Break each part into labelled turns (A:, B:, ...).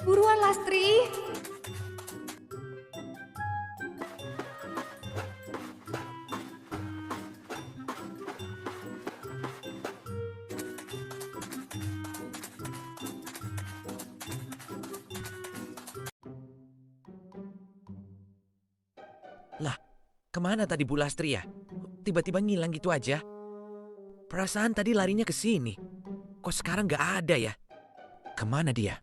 A: Buruan Lastri.
B: Lah, kemana tadi Bu Lastri ya? Tiba-tiba ngilang gitu aja. Perasaan tadi larinya ke sini. Kok sekarang gak ada ya? Kemana dia?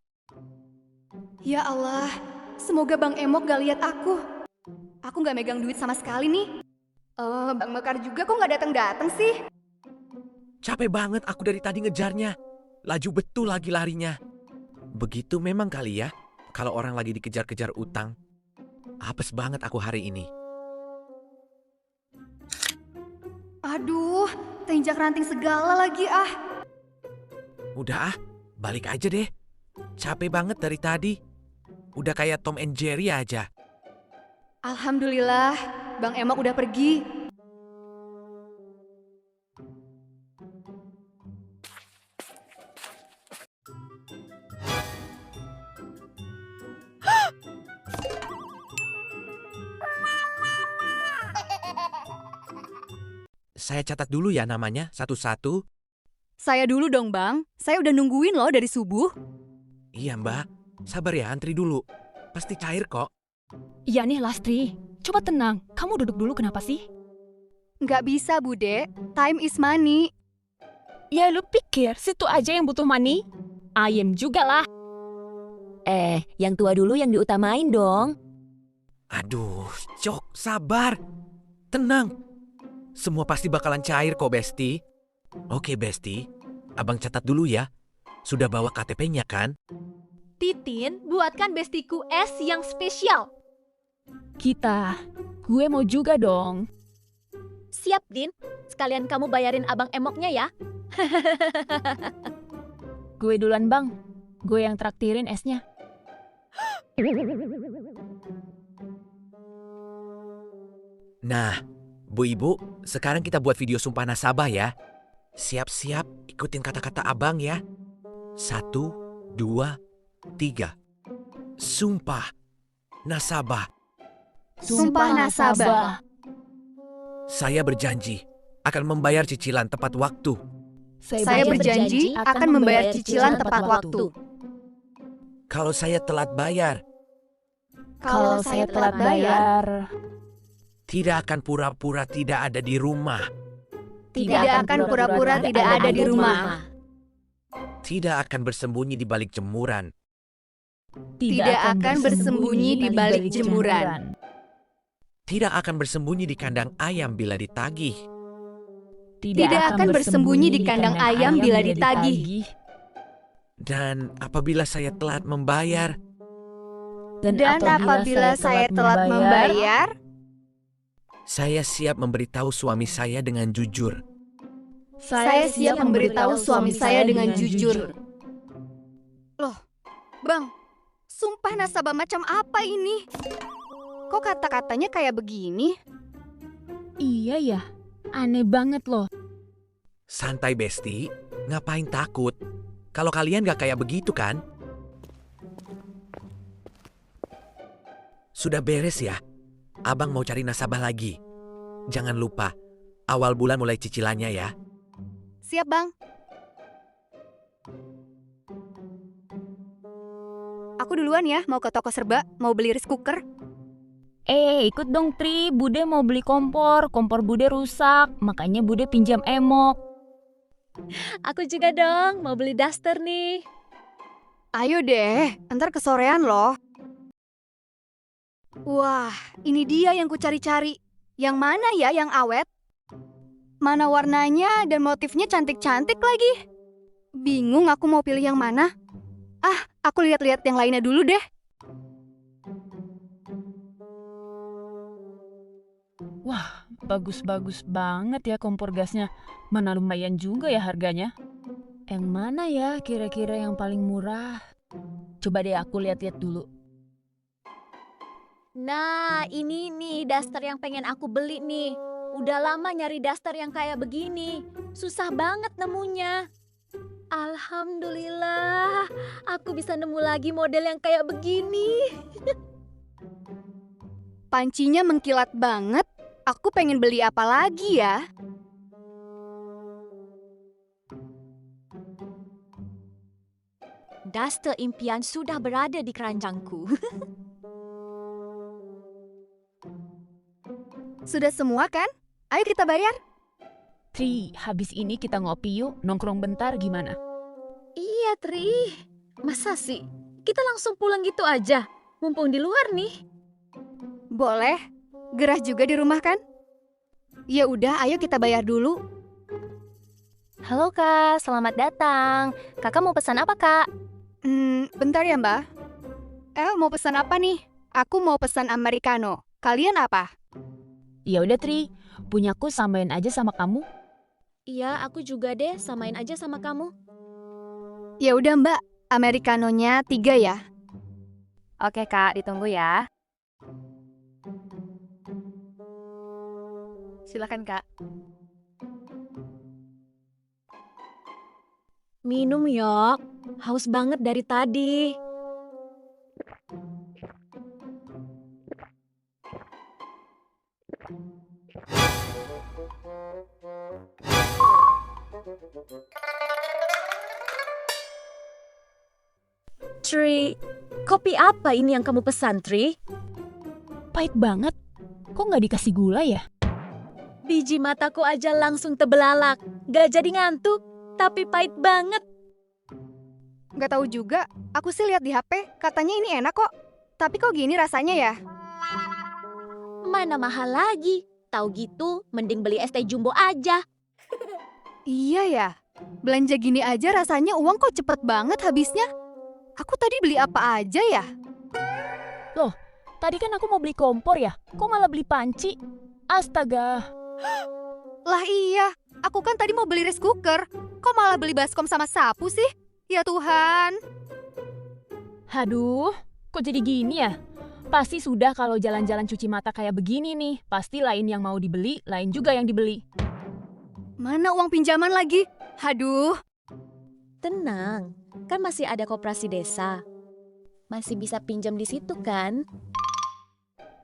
A: Ya Allah, semoga Bang Emok gak lihat aku. Aku gak megang duit sama sekali nih. Bang Mekar juga kok gak datang-datang sih?
B: Capek banget aku dari tadi ngejarnya. Laju betul lagi larinya. Begitu memang kali ya, kalau orang lagi dikejar-kejar utang. Apes banget aku hari ini.
A: Aduh, teinjak ranting segala lagi ah.
B: Udah ah, balik aja deh. Capek banget dari tadi. Udah kayak Tom and Jerry aja.
A: Alhamdulillah, Bang Emok udah pergi.
B: Saya catat dulu ya namanya, satu-satu.
A: Saya dulu dong Bang, saya udah nungguin loh dari subuh.
B: Iya mbak, sabar ya antri dulu. Pasti cair kok.
C: Iya nih Lastri, coba tenang. Kamu duduk dulu kenapa sih?
A: Nggak bisa Bude, time is money.
C: Ya lu pikir situ aja yang butuh money? Ayam juga lah.
D: Yang tua dulu yang diutamain dong.
B: Aduh, Cok, sabar. Tenang. Semua pasti bakalan cair kok, Besti. Oke, Besti. Abang catat dulu ya. Sudah bawa KTP-nya kan?
E: Titin, buatkan bestiku es yang spesial.
C: Gue mau juga dong.
E: Siap, Din. Sekalian kamu bayarin abang emoknya ya.
C: Gue duluan bang. Gue yang traktirin esnya.
B: Nah, Bu Ibu, sekarang kita buat video sumpah nasabah ya. Siap-siap, ikutin kata-kata abang ya. 1, 2, 3. Sumpah nasabah.
A: Sumpah nasabah.
B: Saya berjanji akan membayar cicilan tepat waktu.
A: Saya berjanji akan membayar cicilan tepat waktu.
B: Kalau saya telat bayar,
A: Kalau saya telat bayar,
B: tidak akan pura-pura tidak ada di rumah.
A: tidak akan pura-pura tidak ada di rumah.
B: Tidak akan bersembunyi di balik jemuran.
A: Tidak akan bersembunyi di balik jemuran.
B: Tidak akan bersembunyi di kandang ayam bila ditagih.
A: Tidak akan bersembunyi di kandang ayam bila ditagih.
B: Dan apabila saya telat membayar,
A: Dan apabila saya telat membayar,
B: saya siap memberitahu suami saya dengan jujur.
A: saya siap memberitahu suami saya dengan jujur. Loh, Bang, sumpah nasabah macam apa ini? Kok kata-katanya kayak begini?
C: Iya ya, aneh banget loh.
B: Santai Besti, ngapain takut? Kalau kalian gak kayak begitu kan? Sudah beres ya? Abang mau cari nasabah lagi. Jangan lupa, awal bulan mulai cicilannya ya.
A: Siap, Bang. Aku duluan ya, mau ke toko serba, mau beli rice cooker.
C: Ikut dong Tri, Bude mau beli kompor Bude rusak, makanya Bude pinjam emok.
E: Aku juga dong, mau beli daster nih.
A: Ayo deh, ntar kesorean loh. Wah, ini dia yang ku cari-cari. Yang mana ya yang awet? Mana warnanya dan motifnya cantik-cantik lagi. Bingung aku mau pilih yang mana. Aku lihat-lihat yang lainnya dulu deh.
C: Wah, bagus-bagus banget ya kompor gasnya. Mana lumayan juga ya harganya. Yang mana ya kira-kira yang paling murah? Coba deh aku lihat-lihat dulu.
E: Nah, ini nih daster yang pengen aku beli nih. Udah lama nyari daster yang kayak begini. Susah banget nemunya. Alhamdulillah, aku bisa nemu lagi model yang kayak begini.
A: Pancinya mengkilat banget. Aku pengen beli apa lagi ya?
E: Daster impian sudah berada di keranjangku.
A: Sudah semua kan? Ayo kita bayar.
C: Tri, habis ini kita ngopi yuk, nongkrong bentar gimana?
E: Iya, Tri. Masa sih? Kita langsung pulang gitu aja. Mumpung di luar nih.
A: Boleh. Gerah juga di rumah kan? Ya udah, ayo kita bayar dulu.
F: Halo Kak, selamat datang. Kakak mau pesan apa Kak?
A: Bentar ya Mbak. Mau pesan apa nih? Aku mau pesan americano. Kalian apa?
C: Ya udah Tri, punyaku samain aja sama kamu.
E: Iya, aku juga deh. Samain aja sama kamu.
A: Ya udah Mbak, americanonya 3 ya.
F: Oke Kak, ditunggu ya. Silakan Kak.
E: Minum yok. Haus banget dari tadi. Tri, kopi apa ini yang kamu pesan, Tri?
C: Pahit banget. Kok nggak dikasih gula ya?
E: Biji mataku aja langsung tebelalak. Gak jadi ngantuk, tapi pahit banget.
A: Nggak tahu juga. Aku sih lihat di HP, katanya ini enak kok. Tapi kok gini rasanya ya?
E: Mana mahal lagi? Tahu gitu, mending beli es teh jumbo aja.
A: Iya ya. Belanja gini aja rasanya uang kok cepet banget habisnya. Aku tadi beli apa aja ya?
C: Tadi kan aku mau beli kompor ya, kok malah beli panci? Astaga.
A: Lah iya, aku kan tadi mau beli rice cooker. Kok malah beli baskom sama sapu sih? Ya Tuhan.
C: Aduh, kok jadi gini ya? Pasti sudah kalau jalan-jalan cuci mata kayak begini nih. Pasti lain yang mau dibeli, lain juga yang dibeli.
A: Mana uang pinjaman lagi? Aduh.
E: Tenang, kan masih ada koperasi desa. Masih bisa pinjam di situ kan?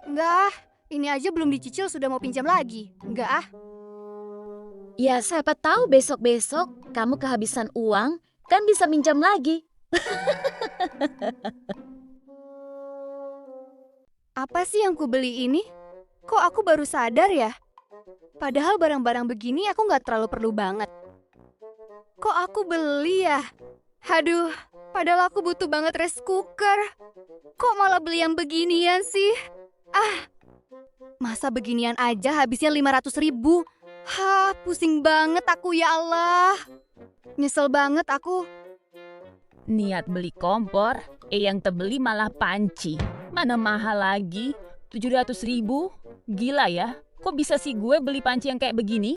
A: Enggak, ini aja belum dicicil sudah mau pinjam lagi. Enggak ah.
E: Ya siapa tahu besok-besok kamu kehabisan uang, kan bisa minjam lagi.
A: Apa sih yang ku beli ini? Kok aku baru sadar ya? Padahal barang-barang begini aku nggak terlalu perlu banget. Kok aku beli ya? Aduh, padahal aku butuh banget rice cooker. Kok malah beli yang beginian sih? Masa beginian aja habisnya 500.000? Pusing banget aku ya Allah. Nyesel banget aku.
C: Niat beli kompor, yang terbeli malah panci. Mana mahal lagi? 700.000? Gila ya, kok bisa sih gue beli panci yang kayak begini?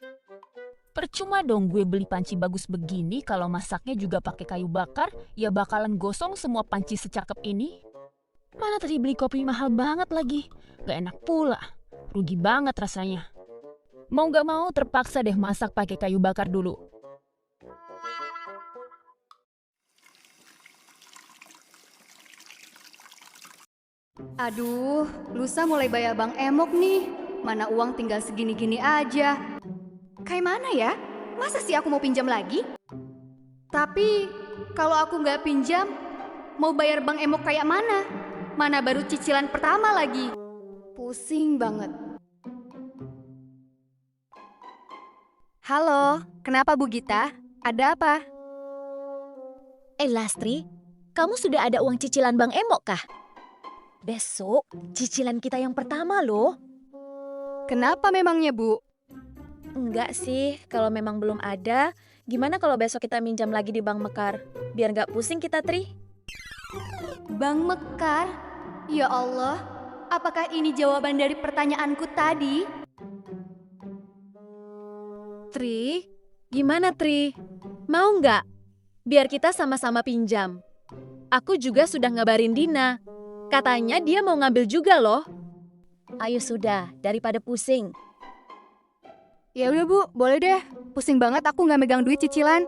C: Percuma dong gue beli panci bagus begini kalau masaknya juga pakai kayu bakar, ya bakalan gosong semua panci secakep ini. Mana tadi beli kopi mahal banget lagi, gak enak pula, rugi banget rasanya. Mau gak mau terpaksa deh masak pakai kayu bakar dulu.
A: Aduh, lusa mulai bayar Bang Emok nih. Mana uang tinggal segini-gini aja. Kayak mana ya? Masa sih aku mau pinjam lagi? Tapi kalau aku nggak pinjam, mau bayar Bang Emok kayak mana? Mana baru cicilan pertama lagi. Pusing banget. Halo, kenapa Bu Gita? Ada apa?
E: Lastri, kamu sudah ada uang cicilan Bang Emok kah? Besok cicilan kita yang pertama loh.
A: Kenapa memangnya Bu?
E: Enggak sih, kalau memang belum ada, gimana kalau besok kita minjam lagi di Bank Mekar? Biar nggak pusing kita, Tri.
A: Bang Mekar? Ya Allah, apakah ini jawaban dari pertanyaanku tadi?
E: Tri, gimana Tri? Mau nggak? Biar kita sama-sama pinjam. Aku juga sudah ngabarin Dina. Katanya dia mau ngambil juga loh. Ayo sudah, daripada pusing.
A: Ya udah Bu, boleh deh. Pusing banget aku nggak megang duit cicilan.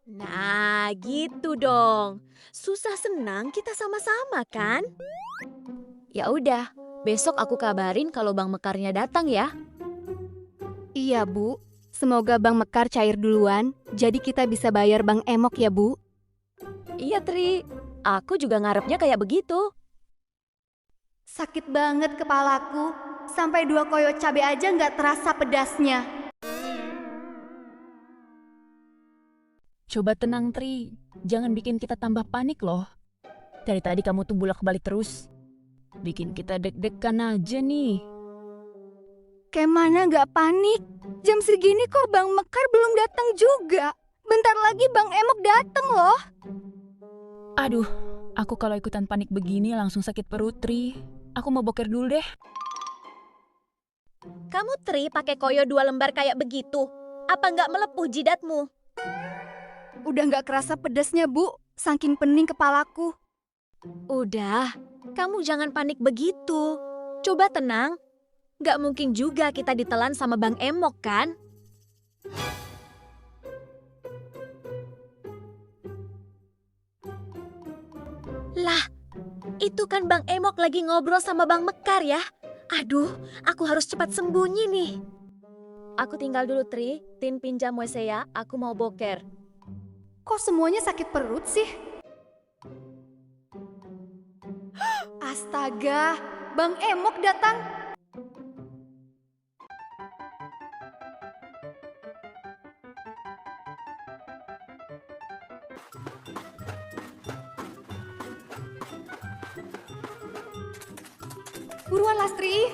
E: Nah, gitu dong. Susah senang kita sama-sama kan? Ya udah, besok aku kabarin kalau Bang Mekarnya datang ya.
A: Iya, Bu. Semoga Bang Mekar cair duluan, jadi kita bisa bayar Bang Emok ya, Bu.
E: Iya, Tri. Aku juga ngarepnya kayak begitu.
A: Sakit banget kepalaku. Sampai 2 koyo cabe aja nggak terasa pedasnya.
C: Coba tenang, Tri. Jangan bikin kita tambah panik loh. Dari tadi kamu tuh bolak-balik terus. Bikin kita deg-degan aja nih.
A: Kayak mana nggak panik? Jam segini kok Bang Mekar belum datang juga. Bentar lagi Bang Emok datang loh.
C: Aduh, aku kalau ikutan panik begini langsung sakit perut, Tri. Aku mau boker dulu deh.
E: Kamu, Tri, pakai koyo 2 lembar kayak begitu. Apa nggak melepuh jidatmu?
A: Udah nggak kerasa pedasnya, Bu. Saking pening kepalaku.
E: Udah, kamu jangan panik begitu. Coba tenang. Nggak mungkin juga kita ditelan sama Bang Emok kan? Lah, itu kan Bang Emok lagi ngobrol sama Bang Mekar ya. Aduh, aku harus cepat sembunyi nih. Aku tinggal dulu, Tri. Tin pinjam WC ya, aku mau boker.
A: Kok semuanya sakit perut sih? Astaga, Bang Emok datang. Buruan Lastri.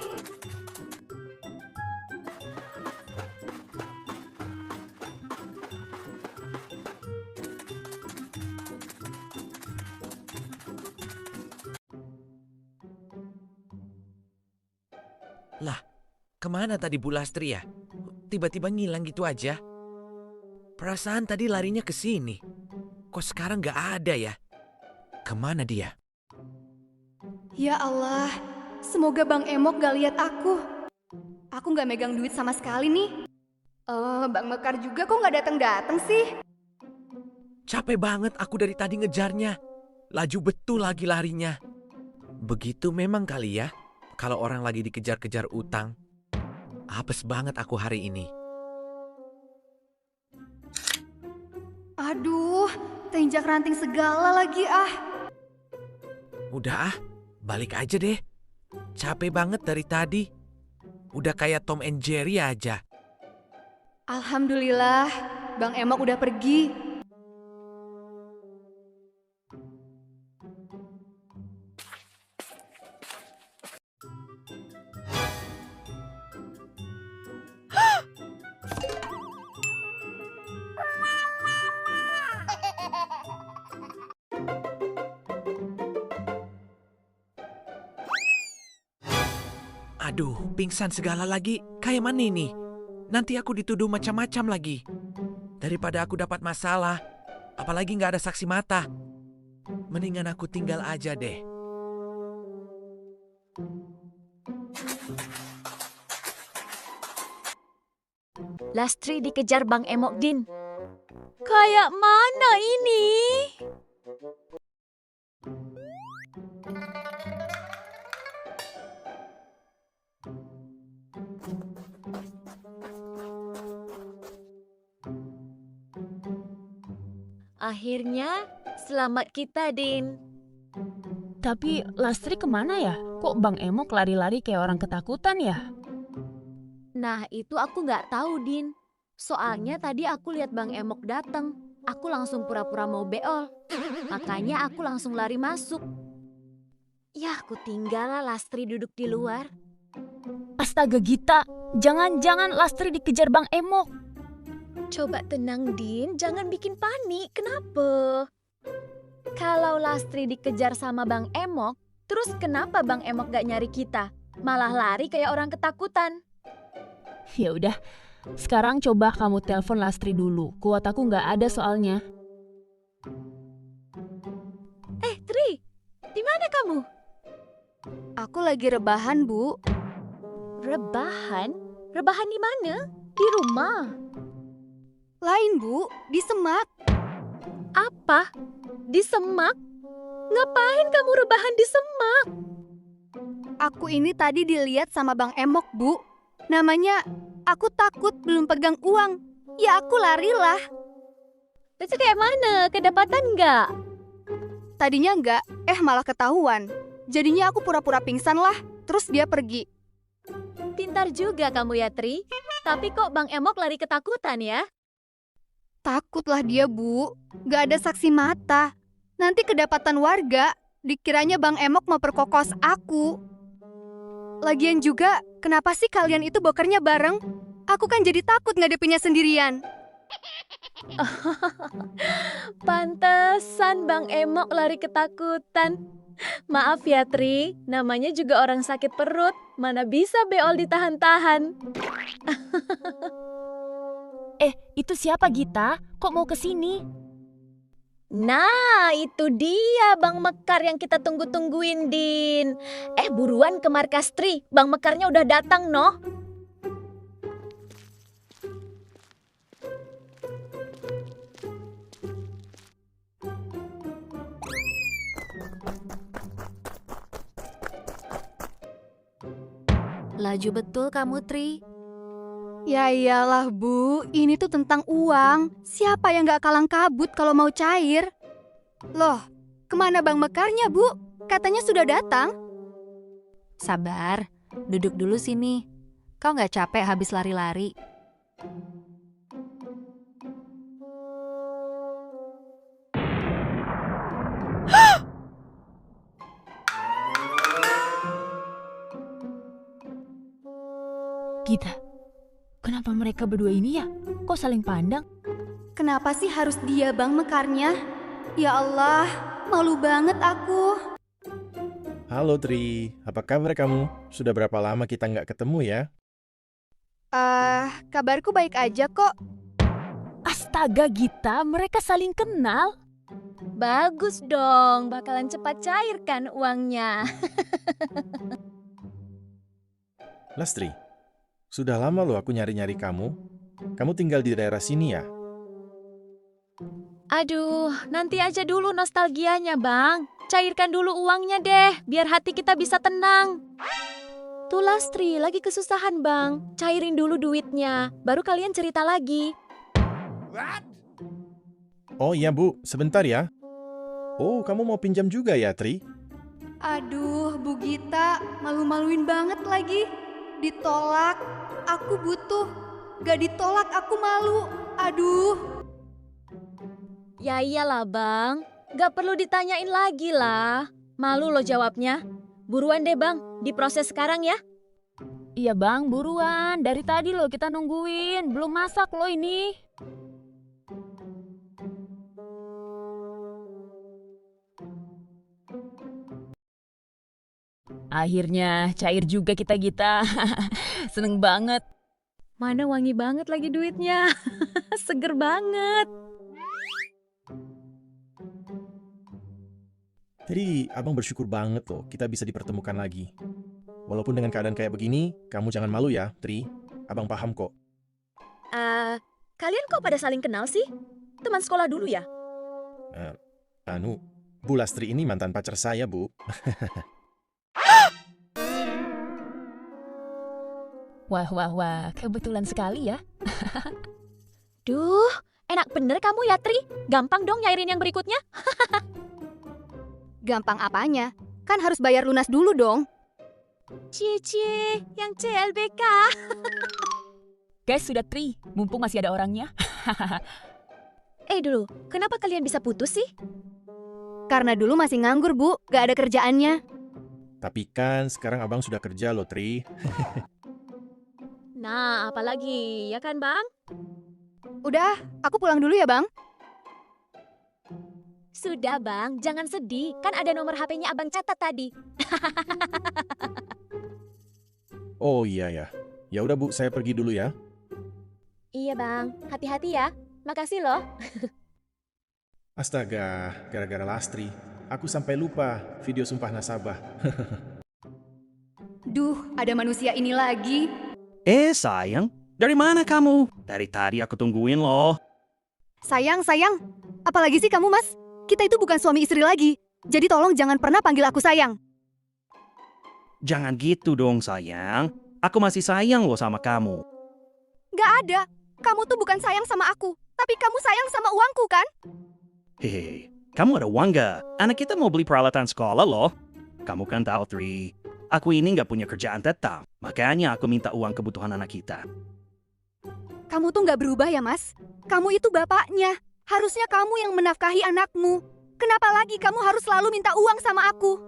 B: Lah, kemana tadi Bu Lastri ya? Tiba-tiba ngilang gitu aja. Perasaan tadi larinya ke sini. Kok sekarang nggak ada ya? Kemana dia?
A: Ya Allah, semoga Bang Emok gak lihat aku. Aku gak megang duit sama sekali nih. Bang Mekar juga kok gak datang-datang sih?
B: Capek banget aku dari tadi ngejarnya. Laju betul lagi larinya. Begitu memang kali ya, kalau orang lagi dikejar-kejar utang. Apes banget aku hari ini.
A: Aduh, teinjak ranting segala lagi ah.
B: Udah ah, balik aja deh. Capek banget dari tadi. Udah kayak Tom and Jerry aja.
A: Alhamdulillah, Bang Emok udah pergi.
B: Aduh, pingsan segala lagi. Kayak mana ini? Nanti aku dituduh macam-macam lagi. Daripada aku dapat masalah, apalagi nggak ada saksi mata. Mendingan aku tinggal aja deh.
E: Lastri dikejar Bang Emok, Din. Kayak mana ini? Akhirnya, selamat kita, Din.
C: Tapi Lastri kemana ya? Kok Bang Emok lari-lari kayak orang ketakutan ya?
E: Nah, itu aku nggak tahu, Din. Soalnya tadi aku lihat Bang Emok datang. Aku langsung pura-pura mau beol. Makanya aku langsung lari masuk. Ya, aku tinggal lah Lastri duduk di luar.
C: Astaga Gita, jangan-jangan Lastri dikejar Bang Emok.
E: Coba tenang, Din. Jangan bikin panik. Kenapa? Kalau Lastri dikejar sama Bang Emok, terus kenapa Bang Emok gak nyari kita? Malah lari kayak orang ketakutan.
C: Ya udah, sekarang coba kamu telepon Lastri dulu. Kuat aku nggak ada soalnya.
E: Tri, di mana kamu?
A: Aku lagi rebahan, Bu.
E: Rebahan? Rebahan di mana? Di rumah.
A: Lain, Bu, di Semak.
E: Apa? Di semak? Ngapain kamu rebahan di semak?
A: Aku ini tadi dilihat sama Bang Emok, Bu. Namanya, aku takut belum pegang uang. Ya aku larilah.
E: Itu kayak mana? Kedapatan nggak?
A: Tadinya enggak, malah ketahuan. Jadinya aku pura-pura pingsan lah, terus dia pergi.
E: Pintar juga kamu ya, Tri. Tapi kok Bang Emok lari ketakutan ya?
A: Takutlah dia, Bu. Gak ada saksi mata. Nanti kedapatan warga, dikiranya Bang Emok mau perkokos aku. Lagian juga, kenapa sih kalian itu bokernya bareng? Aku kan jadi takut ngadepinnya sendirian.
E: Pantesan Bang Emok lari ketakutan. Maaf ya, Tri. Namanya juga orang sakit perut. Mana bisa beol ditahan-tahan.
C: Itu siapa Gita? Kok mau ke sini?
E: Nah, itu dia Bang Mekar yang kita tunggu-tungguin, Din. Buruan ke markas Tri. Bang Mekarnya udah datang, noh.
D: Laju betul kamu, Tri.
A: Ya iyalah, Bu. Ini tuh tentang uang. Siapa yang gak kalang kabut kalau mau cair? Loh, kemana Bang Mekarnya, Bu? Katanya sudah datang.
D: Sabar, duduk dulu sini. Kau nggak capek habis lari-lari?
C: Gita, kenapa mereka berdua ini ya? Kok saling pandang?
A: Kenapa sih harus dia Bang Mekarnya? Ya Allah, malu banget aku.
G: Halo Tri, apa kabar kamu? Sudah berapa lama kita nggak ketemu ya?
A: Kabarku baik aja kok.
C: Astaga Gita, mereka saling kenal.
E: Bagus dong, bakalan cepat cair kan uangnya.
G: Lastri, sudah lama loh aku nyari-nyari kamu. Kamu tinggal di daerah sini ya?
E: Aduh, nanti aja dulu nostalgianya, Bang. Cairkan dulu uangnya deh, biar hati kita bisa tenang. Tuh Lastri, lagi kesusahan, Bang. Cairin dulu duitnya, baru kalian cerita lagi.
G: Oh iya Bu, sebentar ya. Oh, kamu mau pinjam juga ya Tri?
A: Aduh, Bu Gita, malu-maluin banget lagi. Ditolak, aku butuh. Gak ditolak, aku malu. Aduh.
E: Ya iyalah, Bang. Gak perlu ditanyain lagi lah. Malu lo jawabnya. Buruan deh, Bang. Diproses sekarang ya.
C: Iya bang, buruan. Dari tadi loh kita nungguin. Belum masak loh ini. Akhirnya cair juga kita Gita. Seneng banget.
E: Mana wangi banget lagi duitnya. Seger banget.
G: Jadi abang bersyukur banget loh kita bisa dipertemukan lagi. Walaupun dengan keadaan kayak begini, kamu jangan malu ya, Tri. Abang paham kok.
E: Kalian kok pada saling kenal sih? Teman sekolah dulu ya?
G: Bu Lastri ini mantan pacar saya, Bu.
C: Wah, kebetulan sekali ya.
E: Duh, enak bener kamu ya Tri. Gampang dong nyairin yang berikutnya.
A: Gampang apanya? Kan harus bayar lunas dulu dong.
E: Cie, yang CLBK.
C: Guys, sudah Tri. Mumpung masih ada orangnya.
E: Dulu, kenapa kalian bisa putus sih?
A: Karena dulu masih nganggur, Bu. Gak ada kerjaannya.
G: Tapi kan sekarang abang sudah kerja loh, Tri.
E: Nah, apalagi, ya kan Bang?
A: Udah, aku pulang dulu ya, Bang.
E: Sudah Bang, jangan sedih. Kan ada nomor HP-nya Abang catat tadi.
G: Oh iya ya. Ya udah Bu, saya pergi dulu ya.
E: Iya Bang, hati-hati ya. Makasih loh.
G: Astaga, gara-gara Lastri, aku sampai lupa video sumpah nasabah.
A: Duh, ada manusia ini lagi.
H: Sayang, dari mana kamu? Dari tadi aku tungguin loh.
A: Sayang, Apalagi sih kamu, Mas? Kita itu bukan suami istri lagi. Jadi tolong jangan pernah panggil aku sayang.
H: Jangan gitu dong sayang. Aku masih sayang loh sama kamu.
A: Gak ada. Kamu tuh bukan sayang sama aku. Tapi kamu sayang sama uangku kan?
H: Hehe, kamu ada uang gak? Anak kita mau beli peralatan sekolah loh. Kamu kan tahu, Tri. Aku ini gak punya kerjaan tetap. Makanya aku minta uang kebutuhan anak kita.
A: Kamu tuh gak berubah ya, Mas? Kamu itu bapaknya. Harusnya kamu yang menafkahi anakmu. Kenapa lagi kamu harus selalu minta uang sama aku?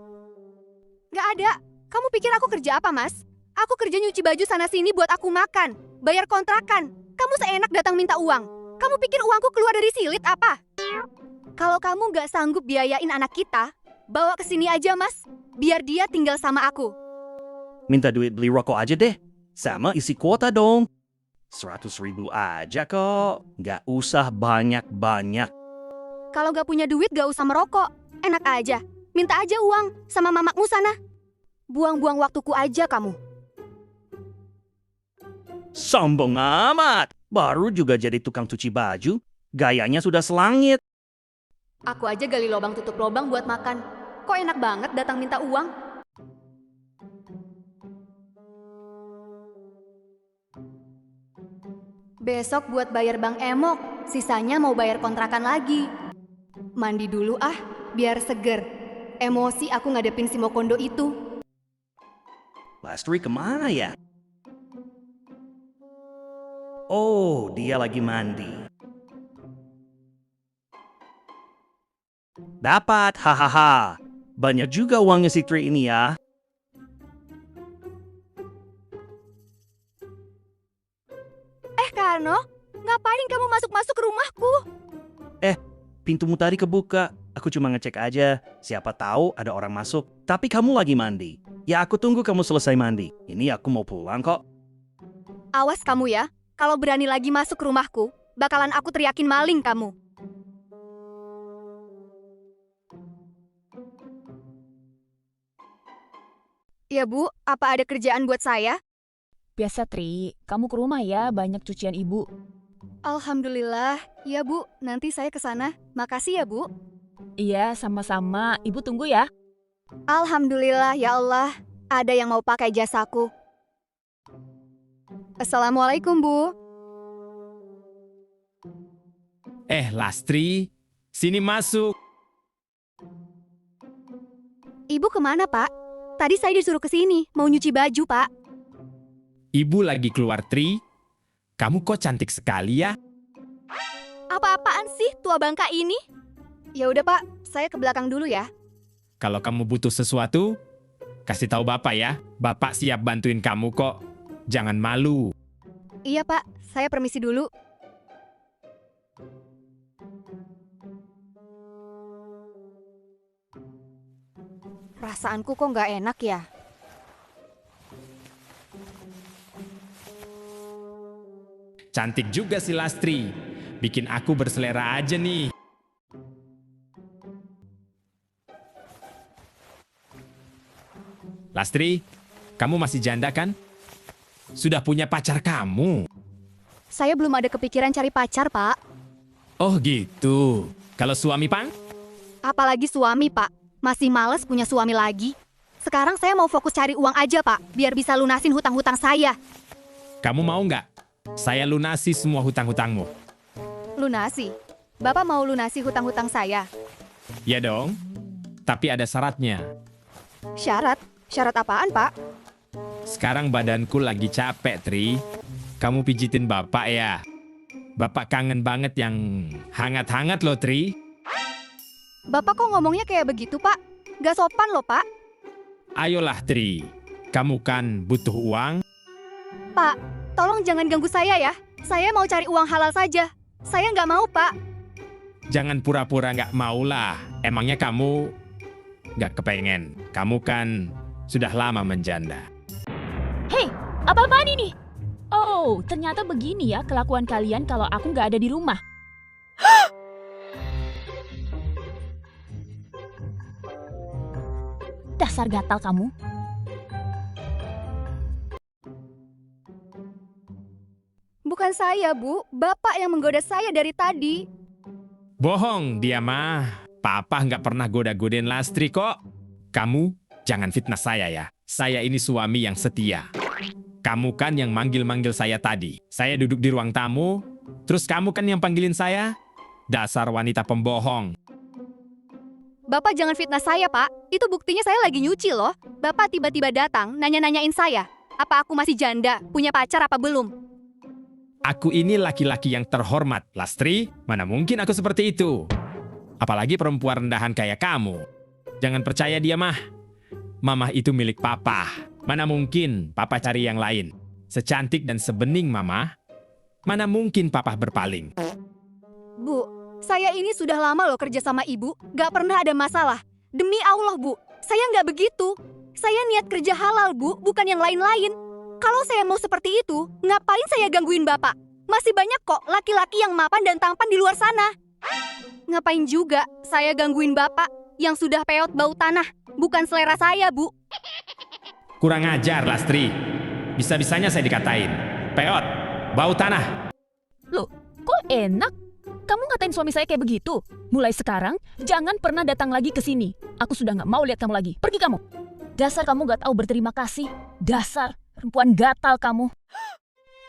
A: Gak ada. Kamu pikir aku kerja apa, Mas? Aku kerja nyuci baju sana-sini buat aku makan, bayar kontrakan. Kamu seenak datang minta uang. Kamu pikir uangku keluar dari silit apa? Kalau kamu gak sanggup biayain anak kita, bawa ke sini aja, Mas. Biar dia tinggal sama aku.
H: Minta duit beli rokok aja deh. Sama isi kuota dong. 100.000 aja kok. Gak usah banyak-banyak.
A: Kalau gak punya duit gak usah merokok. Enak aja. Minta aja uang sama mamakmu sana. Buang-buang waktuku aja kamu.
H: Sombong amat. Baru juga jadi tukang cuci baju. Gayanya sudah selangit.
A: Aku aja gali lubang tutup lubang buat makan. Kok enak banget datang minta uang? Besok buat bayar Bang Emok, sisanya mau bayar kontrakan lagi. Mandi dulu ah, biar seger. Emosi aku ngadepin si Mokondo itu.
H: Lastri kemana ya? Oh, dia lagi mandi. Dapat, hahaha. Banyak juga uangnya si Tri ini ya.
A: Karno, ngapain kamu masuk-masuk ke rumahku?
H: Pintumu tadi kebuka. Aku cuma ngecek aja. Siapa tahu ada orang masuk. Tapi kamu lagi mandi. Ya aku tunggu kamu selesai mandi. Ini aku mau pulang kok.
A: Awas kamu ya, kalau berani lagi masuk ke rumahku, bakalan aku teriakin maling kamu. Ya Bu, apa ada kerjaan buat saya?
C: Biasa, Tri. Kamu ke rumah ya, banyak cucian ibu.
A: Alhamdulillah, ya Bu, nanti saya ke sana. Makasih ya Bu.
C: Iya, sama-sama. Ibu tunggu ya.
A: Alhamdulillah ya Allah, ada yang mau pakai jasaku. Assalamualaikum Bu.
I: Lastri, sini masuk.
A: Ibu kemana Pak? Tadi saya disuruh ke sini, mau nyuci baju Pak.
I: Ibu lagi keluar, Tri. Kamu kok cantik sekali ya?
A: Apa-apaan sih tua bangka ini? Ya udah Pak, saya ke belakang dulu ya.
I: Kalau kamu butuh sesuatu, kasih tahu Bapak ya. Bapak siap bantuin kamu kok. Jangan malu.
A: Iya Pak, saya permisi dulu. Perasaanku kok nggak enak ya?
I: Cantik juga si Lastri. Bikin aku berselera aja nih. Lastri, kamu masih janda kan? Sudah punya pacar kamu?
A: Saya belum ada kepikiran cari pacar, Pak.
I: Oh gitu. Kalau suami, Pang?
A: Apalagi suami, Pak. Masih males punya suami lagi. Sekarang saya mau fokus cari uang aja, Pak. Biar bisa lunasin hutang-hutang saya.
I: Kamu mau nggak? Saya lunasi semua hutang-hutangmu.
A: Lunasi? Bapak mau lunasi hutang-hutang saya?
I: Ya dong. Tapi ada syaratnya.
A: Syarat? Syarat apaan, Pak?
I: Sekarang badanku lagi capek, Tri. Kamu pijitin Bapak ya. Bapak kangen banget yang hangat-hangat loh, Tri.
A: Bapak kok ngomongnya kayak begitu, Pak? Gak sopan loh, Pak.
I: Ayolah, Tri. Kamu kan butuh uang.
A: Pak, tolong jangan ganggu saya ya. Saya mau cari uang halal saja. Saya nggak mau, Pak.
I: Jangan pura-pura nggak mau lah. Emangnya kamu nggak kepengen? Kamu kan sudah lama menjanda.
C: Hei, apa-apaan ini? Oh, ternyata begini ya kelakuan kalian kalau aku nggak ada di rumah. Dasar gatal kamu.
A: Bukan saya, Bu. Bapak yang menggoda saya dari tadi.
I: Bohong dia mah. Papa nggak pernah goda-godain Lastri kok. Kamu jangan fitnah saya ya. Saya ini suami yang setia. Kamu kan yang manggil-manggil saya tadi. Saya duduk di ruang tamu, terus kamu kan yang panggilin saya. Dasar wanita pembohong.
A: Bapak jangan fitnah saya, Pak. Itu buktinya saya lagi nyuci loh. Bapak tiba-tiba datang, nanya-nanyain saya. Apa aku masih janda, punya pacar apa belum?
I: Aku ini laki-laki yang terhormat, Lastri. Mana mungkin aku seperti itu? Apalagi perempuan rendahan kayak kamu. Jangan percaya dia mah. Mamah itu milik papa. Mana mungkin papa cari yang lain? Secantik dan sebening mama, mana mungkin papa berpaling?
A: Bu, saya ini sudah lama loh kerja sama ibu. Gak pernah ada masalah. Demi Allah, Bu. Saya nggak begitu. Saya niat kerja halal, Bu, bukan yang lain-lain. Kalau saya mau seperti itu, ngapain saya gangguin Bapak? Masih banyak kok laki-laki yang mapan dan tampan di luar sana. Ngapain juga saya gangguin Bapak yang sudah peot bau tanah? Bukan selera saya, Bu.
I: Kurang ajar, Lastri. Bisa-bisanya saya dikatain. Peot, bau tanah.
C: Loh, kok enak? Kamu ngatain suami saya kayak begitu? Mulai sekarang, jangan pernah datang lagi ke sini. Aku sudah nggak mau lihat kamu lagi. Pergi kamu. Dasar kamu nggak tahu berterima kasih. Dasar perempuan gatal kamu.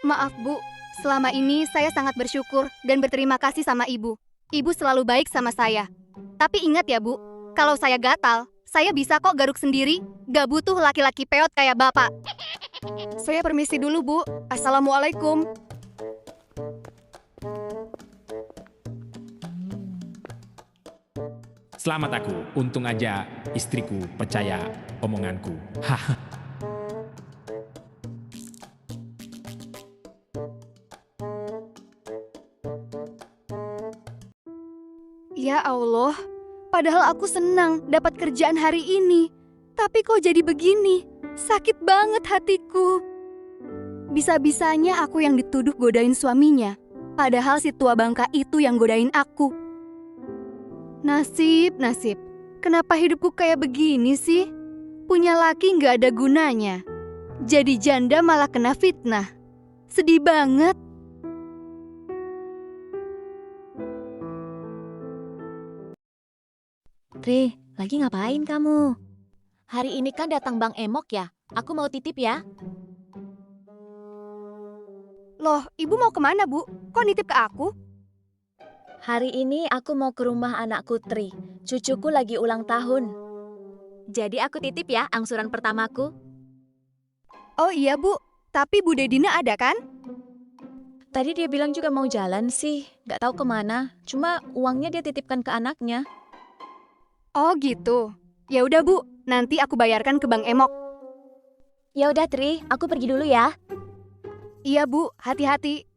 A: Maaf, Bu. Selama ini saya sangat bersyukur dan berterima kasih sama Ibu. Ibu selalu baik sama saya. Tapi ingat ya, Bu. Kalau saya gatal, saya bisa kok garuk sendiri. Gak butuh laki-laki peot kayak Bapak. Saya permisi dulu, Bu. Assalamualaikum.
I: Selamat aku, untung aja istriku percaya omonganku. Haha.
A: Ya Allah, padahal aku senang dapat kerjaan hari ini. Tapi kok jadi begini? Sakit banget hatiku. Bisa-bisanya aku yang dituduh godain suaminya. Padahal si tua bangka itu yang godain aku. Nasib, nasib. Kenapa hidupku kayak begini sih? Punya laki nggak ada gunanya. Jadi janda malah kena fitnah. Sedih banget.
E: Tri, lagi ngapain kamu? Hari ini kan datang Bang Emok ya? Aku mau titip ya.
A: Loh, ibu mau kemana, Bu? Kok nitip ke aku?
E: Hari ini aku mau ke rumah anakku Tri. Cucuku lagi ulang tahun. Jadi aku titip ya angsuran pertamaku.
A: Oh iya, Bu. Tapi Bu Dedina ada kan?
E: Tadi dia bilang juga mau jalan sih. Gak tahu kemana. Cuma uangnya dia titipkan ke anaknya.
A: Oh gitu. Ya udah, Bu. Nanti aku bayarkan ke Bang Emok.
E: Ya udah Tri, aku pergi dulu ya.
A: Iya, Bu. Hati-hati.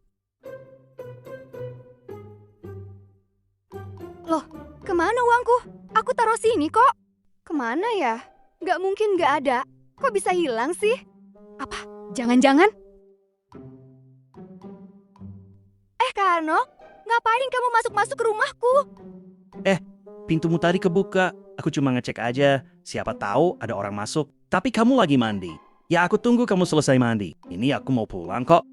A: Loh, kemana uangku? Aku taruh sini kok. Kemana ya? Gak mungkin gak ada. Kok bisa hilang sih? Apa? Jangan-jangan? Karno, ngapain kamu masuk-masuk ke rumahku?
H: Pintumu tadi kebuka. Aku cuma ngecek aja. Siapa tahu ada orang masuk. Tapi kamu lagi mandi. Ya aku tunggu kamu selesai mandi. Ini aku mau pulang kok.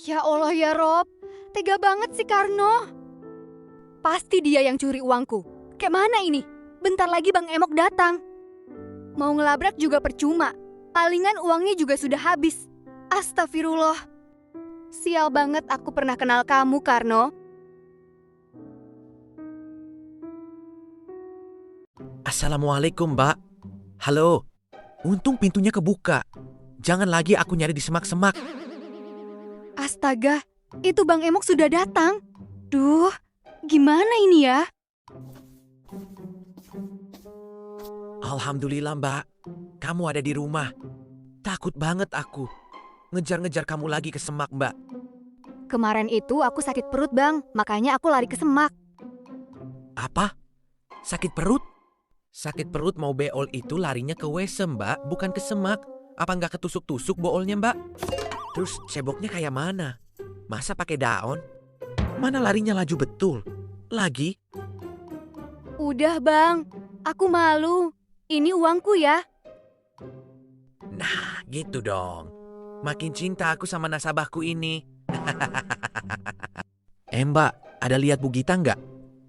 A: Ya Allah ya Rob, tega banget sih Karno. Pasti dia yang curi uangku. Kayak mana ini? Bentar lagi Bang Emok datang. Mau ngelabrak juga percuma. Palingan uangnya juga sudah habis. Astagfirullah. Sial banget aku pernah kenal kamu, Karno.
B: Assalamualaikum, Mbak. Halo. Untung pintunya kebuka. Jangan lagi aku nyari di semak-semak.
A: Astaga, itu Bang Emok sudah datang. Duh, gimana ini ya?
B: Alhamdulillah, Mbak. Kamu ada di rumah. Takut banget aku. Ngejar-ngejar kamu lagi ke semak, Mbak.
A: Kemarin itu aku sakit perut, Bang. Makanya aku lari ke semak.
B: Apa? Sakit perut? Sakit perut mau beol itu larinya ke WC, Mbak, bukan ke semak. Apa nggak ketusuk-tusuk boolnya, Mbak? Terus ceboknya kayak mana? Masa pakai daun? Mana larinya laju betul? Lagi?
A: Udah, Bang. Aku malu. Ini uangku ya.
B: Nah, gitu dong. Makin cinta aku sama nasabahku ini. Mbak, ada lihat Bu Gita nggak?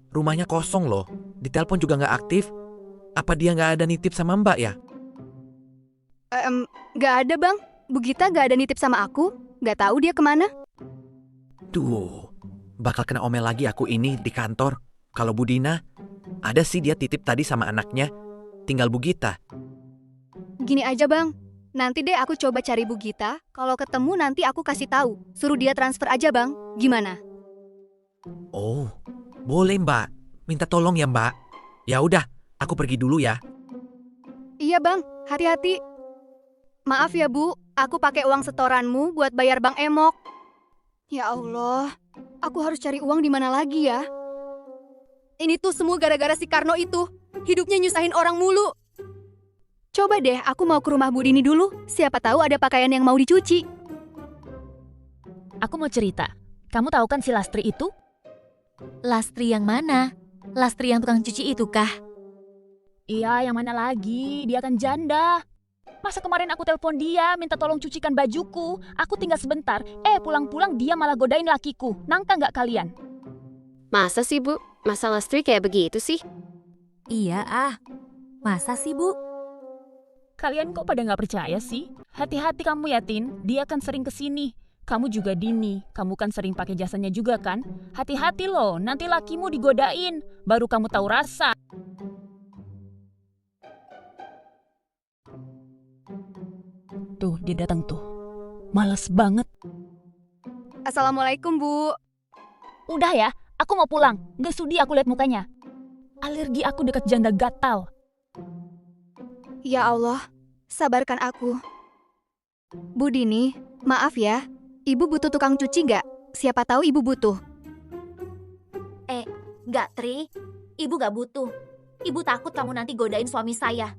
B: Rumahnya kosong loh. Di telepon juga nggak aktif. Apa dia nggak ada nitip sama Mbak ya?
A: Nggak ada bang. Bu Gita nggak ada nitip sama aku. Nggak tahu dia kemana.
B: Duh, bakal kena omel lagi aku ini di kantor. Kalau Bu Dina, ada sih dia titip tadi sama anaknya. Tinggal Bu Gita.
A: Gini aja bang. Nanti deh aku coba cari Bu Gita. Kalau ketemu nanti aku kasih tahu. Suruh dia transfer aja bang. Gimana?
B: Oh, boleh Mbak. Minta tolong ya Mbak. Ya udah, aku pergi dulu ya.
A: Iya bang, hati-hati. Maaf ya Bu, aku pakai uang setoranmu buat bayar Bang Emok. Ya Allah, aku harus cari uang di mana lagi ya? Ini tuh semua gara-gara si Karno itu. Hidupnya nyusahin orang mulu. Coba deh, aku mau ke rumah Bu Dini dulu. Siapa tahu ada pakaian yang mau dicuci.
C: Aku mau cerita. Kamu tahu kan si Lastri itu?
D: Lastri yang mana? Lastri yang tukang cuci itu kah?
C: Iya, yang mana lagi? Dia kan janda. Masa kemarin aku telepon dia, minta tolong cucikan bajuku. Aku tinggal sebentar. Pulang-pulang dia malah godain lakiku. Nangka nggak kalian?
F: Masa sih, Bu? Masa Lastri kayak begitu sih?
D: Iya Masa sih Bu?
C: Kalian kok pada nggak percaya sih? Hati-hati kamu ya, Tin. Dia kan sering kesini. Kamu juga Dini. Kamu kan sering pakai jasanya juga kan? Hati-hati loh, nanti lakimu digodain. Baru kamu tahu rasa. Tuh, dia datang tuh. Males banget.
A: Assalamualaikum Bu.
C: Udah ya, aku mau pulang. Nggak sudi aku lihat mukanya. Alergi aku dekat janda gatal.
A: Ya Allah, sabarkan aku. Bu Dini, maaf ya. Ibu butuh tukang cuci nggak? Siapa tahu ibu butuh.
J: Nggak, Tri. Ibu nggak butuh. Ibu takut kamu nanti godain suami saya.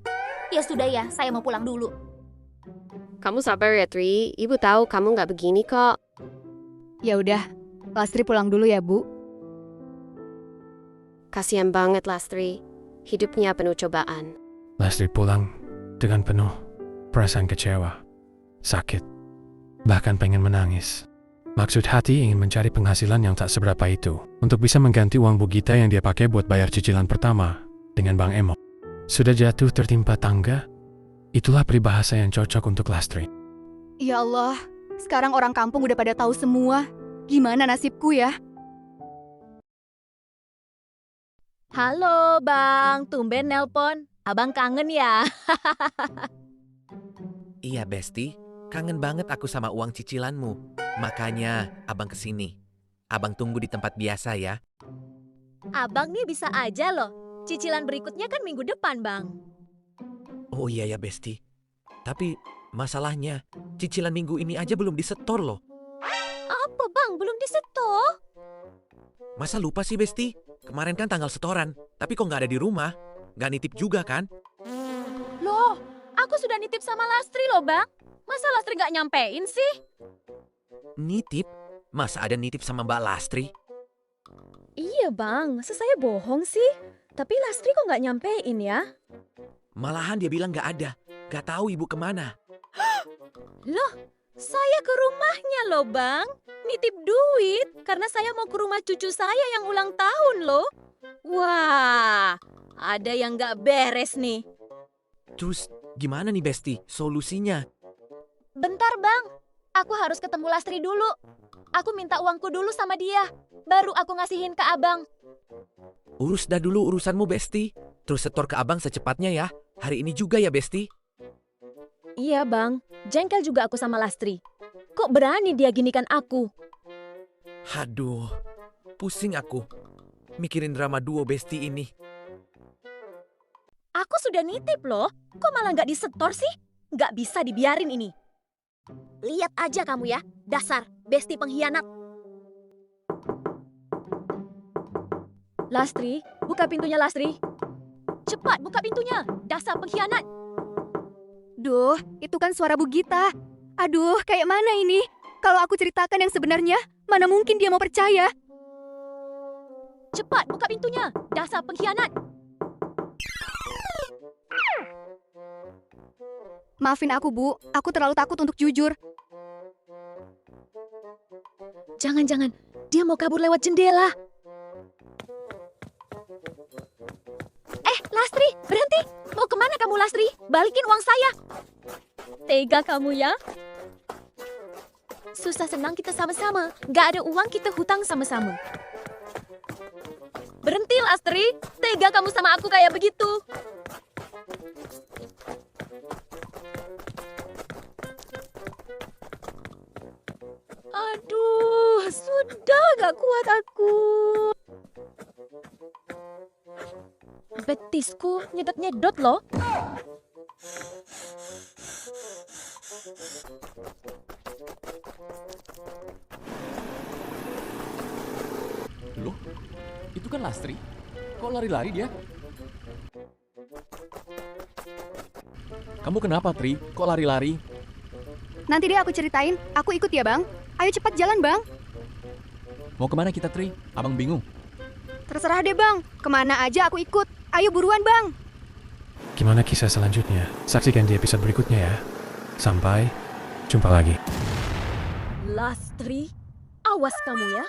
J: Ya sudah ya, saya mau pulang dulu.
F: Kamu sabar ya, Tri. Ibu tahu kamu nggak begini kok.
A: Ya udah, Lastri pulang dulu ya Bu.
F: Kasian banget Lastri. Hidupnya penuh cobaan.
I: Lastri pulang dengan penuh perasaan kecewa, sakit, bahkan pengen menangis. Maksud hati ingin mencari penghasilan yang tak seberapa itu untuk bisa mengganti uang Bu Gita yang dia pakai buat bayar cicilan pertama dengan Bang Emok. Sudah jatuh tertimpa tangga, itulah peribahasa yang cocok untuk Lastri.
A: Ya Allah, sekarang orang kampung udah pada tahu semua. Gimana nasibku ya?
E: Halo Bang, tumben nelpon. Abang kangen ya?
B: Iya Besti, kangen banget aku sama uang cicilanmu. Makanya abang kesini. Abang tunggu di tempat biasa ya.
E: Abang nih bisa aja loh. Cicilan berikutnya kan minggu depan, Bang.
B: Oh iya ya Besti. Tapi masalahnya cicilan minggu ini aja belum disetor loh.
E: Apa Bang, belum disetor?
B: Masa lupa sih Besti? Kemarin kan tanggal setoran, tapi kok nggak ada di rumah? Nggak nitip juga kan?
E: Loh, aku sudah nitip sama Lastri loh Bang. Masa Lastri nggak nyampein sih?
B: Nitip? Masa ada nitip sama Mbak Lastri?
E: Iya Bang, masa saya bohong sih? Tapi Lastri kok nggak nyampein ya?
B: Malahan dia bilang nggak ada. Nggak tahu ibu kemana.
E: Loh, saya ke rumahnya loh Bang. Nitip duit karena saya mau ke rumah cucu saya yang ulang tahun loh. Wah, ada yang nggak beres nih.
B: Terus gimana nih Besti solusinya?
E: Bentar Bang, aku harus ketemu Lastri dulu. Aku minta uangku dulu sama dia, baru aku ngasihin ke Abang.
B: Urus dah dulu urusanmu Besti. Terus setor ke abang secepatnya ya. Hari ini juga ya Besti.
E: Iya Bang, jengkel juga aku sama Lastri. Kok berani dia ginikan aku?
B: Haduh, pusing aku. Mikirin drama duo Besti ini.
E: Aku sudah nitip loh, kok malah nggak disetor sih? Nggak bisa dibiarin ini. Lihat aja kamu ya, dasar Besti pengkhianat. Lastri, buka pintunya Lastri. Cepat buka pintunya, dasar pengkhianat.
A: Duh, itu kan suara Bu Gita. Aduh, kayak mana ini? Kalau aku ceritakan yang sebenarnya, mana mungkin dia mau percaya?
E: Cepat buka pintunya, dasar pengkhianat.
A: Maafin aku, Bu. Aku terlalu takut untuk jujur.
E: Jangan-jangan, dia mau kabur lewat jendela. Lastri, berhenti! Mau kemana kamu, Lastri? Balikin uang saya! Tega kamu ya? Susah senang kita sama-sama. Gak ada uang kita hutang sama-sama. Berhenti, Lastri! Tega kamu sama aku kayak begitu. Aduh, sudah gak kuat aku. Betisku nyedot-nyedot loh.
K: Loh, itu kan Lastri. Kok lari-lari dia? Kamu kenapa, Tri? Kok lari-lari?
A: Nanti deh aku ceritain. Aku ikut ya, Bang. Ayo cepat jalan, Bang.
K: Mau kemana kita, Tri? Abang bingung.
A: Terserah deh, Bang. Kemana aja aku ikut. Ayo buruan, Bang.
L: Gimana kisah selanjutnya? Saksikan di episode berikutnya ya. Sampai jumpa lagi.
E: Lastri, awas kamu ya.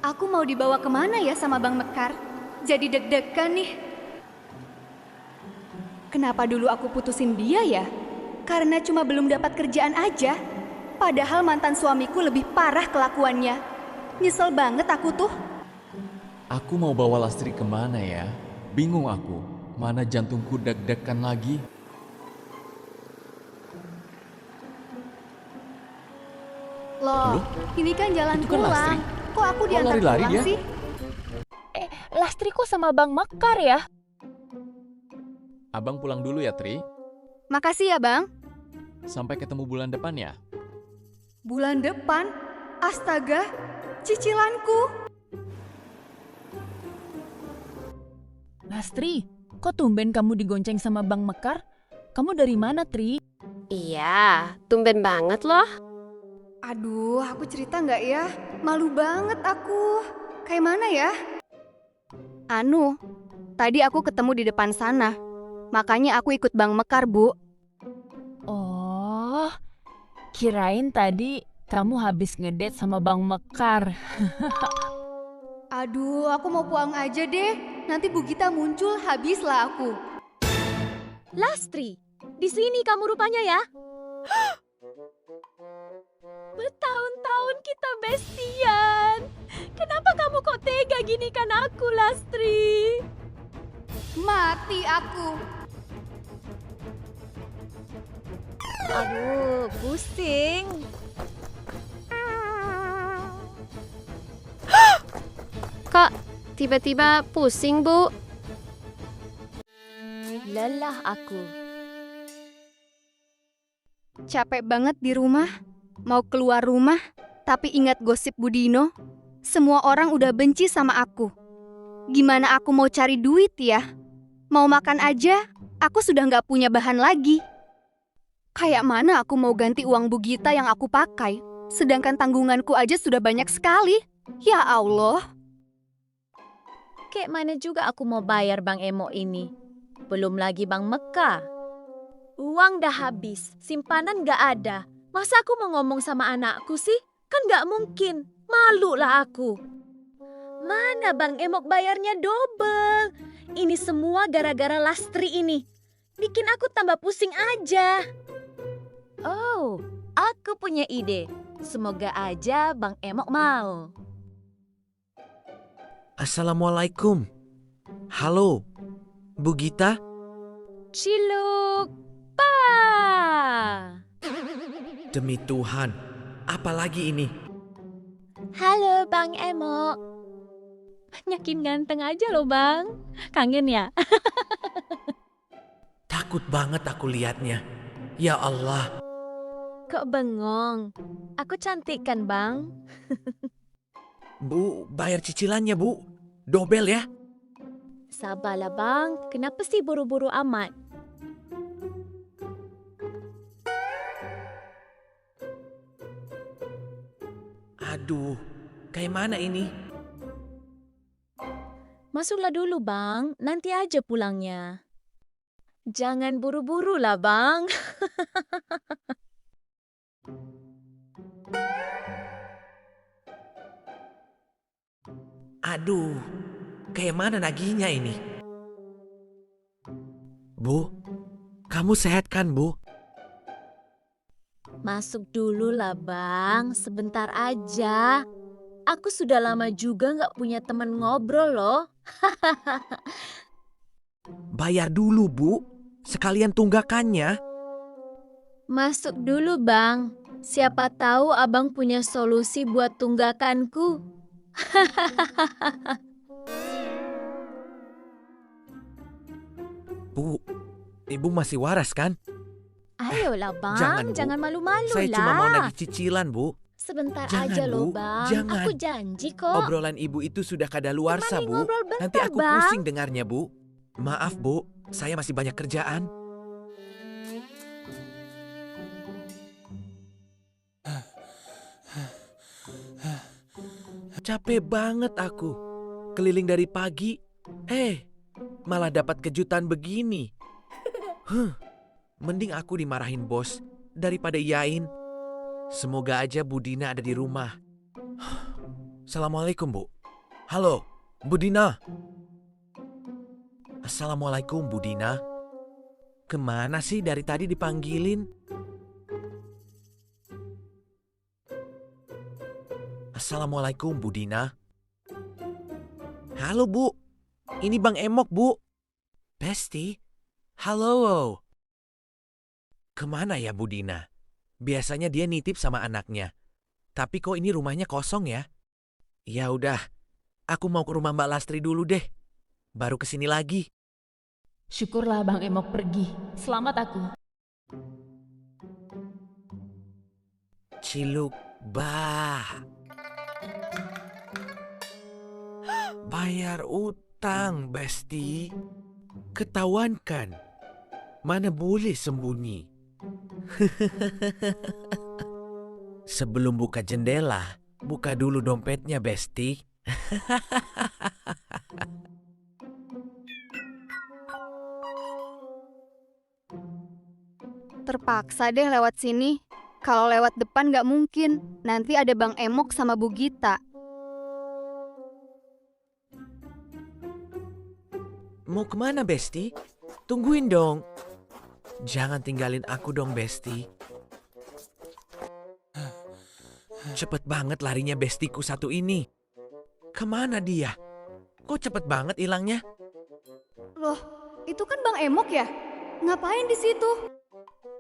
A: Aku mau dibawa kemana ya sama Bang Mekar? Jadi deg-degan nih. Kenapa dulu aku putusin dia ya? Karena cuma belum dapat kerjaan aja. Padahal mantan suamiku lebih parah kelakuannya. Nyesel banget aku tuh.
K: Aku mau bawa Lastri kemana ya? Bingung aku. Mana jantungku deg-degan lagi.
A: Loh, ini kan jalan
K: Itu kan
A: pulang.
K: Lastri.
A: Kok aku diantar
K: lari-lari
A: pulang
K: dia?
A: sih?
C: Lastri kok sama Bang Mekar ya?
K: Abang pulang dulu ya, Tri.
A: Makasih ya, Bang.
K: Sampai ketemu bulan depan ya.
A: Bulan depan? Astaga, cicilanku.
C: Lastri, kok tumben kamu digonceng sama Bang Mekar? Kamu dari mana, Tri?
F: Iya, tumben banget loh.
A: Aduh, aku cerita nggak ya? Malu banget aku. Kayak mana ya? Anu, tadi aku ketemu di depan sana. Makanya aku ikut Bang Mekar, Bu.
C: Oh, kirain tadi kamu habis ngedate sama Bang Mekar.
A: Aduh, aku mau pulang aja deh. Nanti Bu Gita muncul, habislah aku.
E: Lastri, di sini kamu rupanya ya. Bertahun-tahun kita bestian. Kenapa kamu kok tega gini kan aku, Lastri?
A: Mati aku.
E: Aduh, pusing.
F: Kok tiba-tiba pusing, Bu?
E: Lelah aku.
A: Capek banget di rumah. Mau keluar rumah, tapi ingat gosip Budino. Semua orang udah benci sama aku. Gimana aku mau cari duit ya? Mau makan aja, aku sudah nggak punya bahan lagi. Kayak mana aku mau ganti uang Bu Gita yang aku pakai? Sedangkan tanggunganku aja sudah banyak sekali. Ya Allah.
E: Kayak mana juga aku mau bayar Bang Emo ini? Belum lagi Bang Mekar. Uang dah habis, simpanan gak ada. Masa aku mau ngomong sama anakku sih? Kan gak mungkin, malu lah aku. Mana Bang Emok bayarnya double? Ini semua gara-gara Lastri ini. Bikin aku tambah pusing aja. Oh, aku punya ide. Semoga aja Bang Emok mau.
B: Assalamualaikum. Halo, Bu Gita?
E: Ciluk, pa.
B: Demi Tuhan, apa lagi ini?
E: Halo Bang Emok. Yakin ganteng aja loh Bang. Kangen ya?
B: Takut banget aku lihatnya. Ya Allah.
E: Kok bengong? Aku cantik kan Bang?
B: Bu, bayar cicilannya, Bu. Dobel ya.
E: Sabarlah Bang, kenapa sih buru-buru amat?
B: Aduh, kayak mana ini?
E: Masuklah dulu Bang, nanti aja pulangnya. Jangan buru-buru lah Bang.
B: Aduh, kayak mana nagihnya ini? Bu, kamu sehat kan, Bu?
E: Masuk dulu lah Bang, sebentar aja. Aku sudah lama juga nggak punya teman ngobrol loh.
B: Bayar dulu, Bu. Sekalian tunggakannya.
E: Masuk dulu Bang, siapa tahu Abang punya solusi buat tunggakanku.
B: Bu, Ibu masih waras kan?
E: Ayolah Bang,
B: Jangan, Bu.
E: jangan malu-malu
B: Saya
E: lah.
B: cuma mau nagih cicilan, Bu.
E: Sebentar
B: Jangan,
E: aja loh
B: Bu.
E: Bang,
B: Jangan.
E: aku janji kok.
B: Obrolan Ibu itu sudah kadaluarsa,
E: Temani
B: Bu.
E: ngobrol bentar,
B: Nanti aku
E: Bang.
B: pusing dengarnya, Bu. Maaf, Bu. Saya masih banyak kerjaan. Capek banget aku. Keliling dari pagi. Malah dapat kejutan begini. Mending aku dimarahin bos daripada iyain. Semoga aja Bu Dina ada di rumah. Assalamualaikum, Bu. Halo, Bu Dina. Assalamualaikum, Bu Dina. Kemana sih dari tadi dipanggilin? Assalamualaikum, Bu Dina. Halo, Bu. Ini Bang Emok, Bu. Besti, halo. Kemana ya Bu Dina? Biasanya dia nitip sama anaknya. Tapi kok ini rumahnya kosong ya? Ya udah, aku mau ke rumah Mbak Lastri dulu deh. Baru kesini lagi.
C: Syukurlah Bang Emok pergi. Selamat aku.
B: Ciluk bah. Bayar utang, Besti. Ketahuan kan? Mana boleh sembunyi. Sebelum buka jendela, buka dulu dompetnya, Besti.
A: Terpaksa deh lewat sini. Kalau lewat depan nggak mungkin. Nanti ada Bang Emok sama Bu Gita.
B: Mau kemana, Besti? Tungguin dong. Jangan tinggalin aku dong, Besti. Cepet banget larinya bestiku satu ini. Kemana dia? Kok cepet banget hilangnya?
A: Loh, itu kan Bang Emok ya? Ngapain di situ?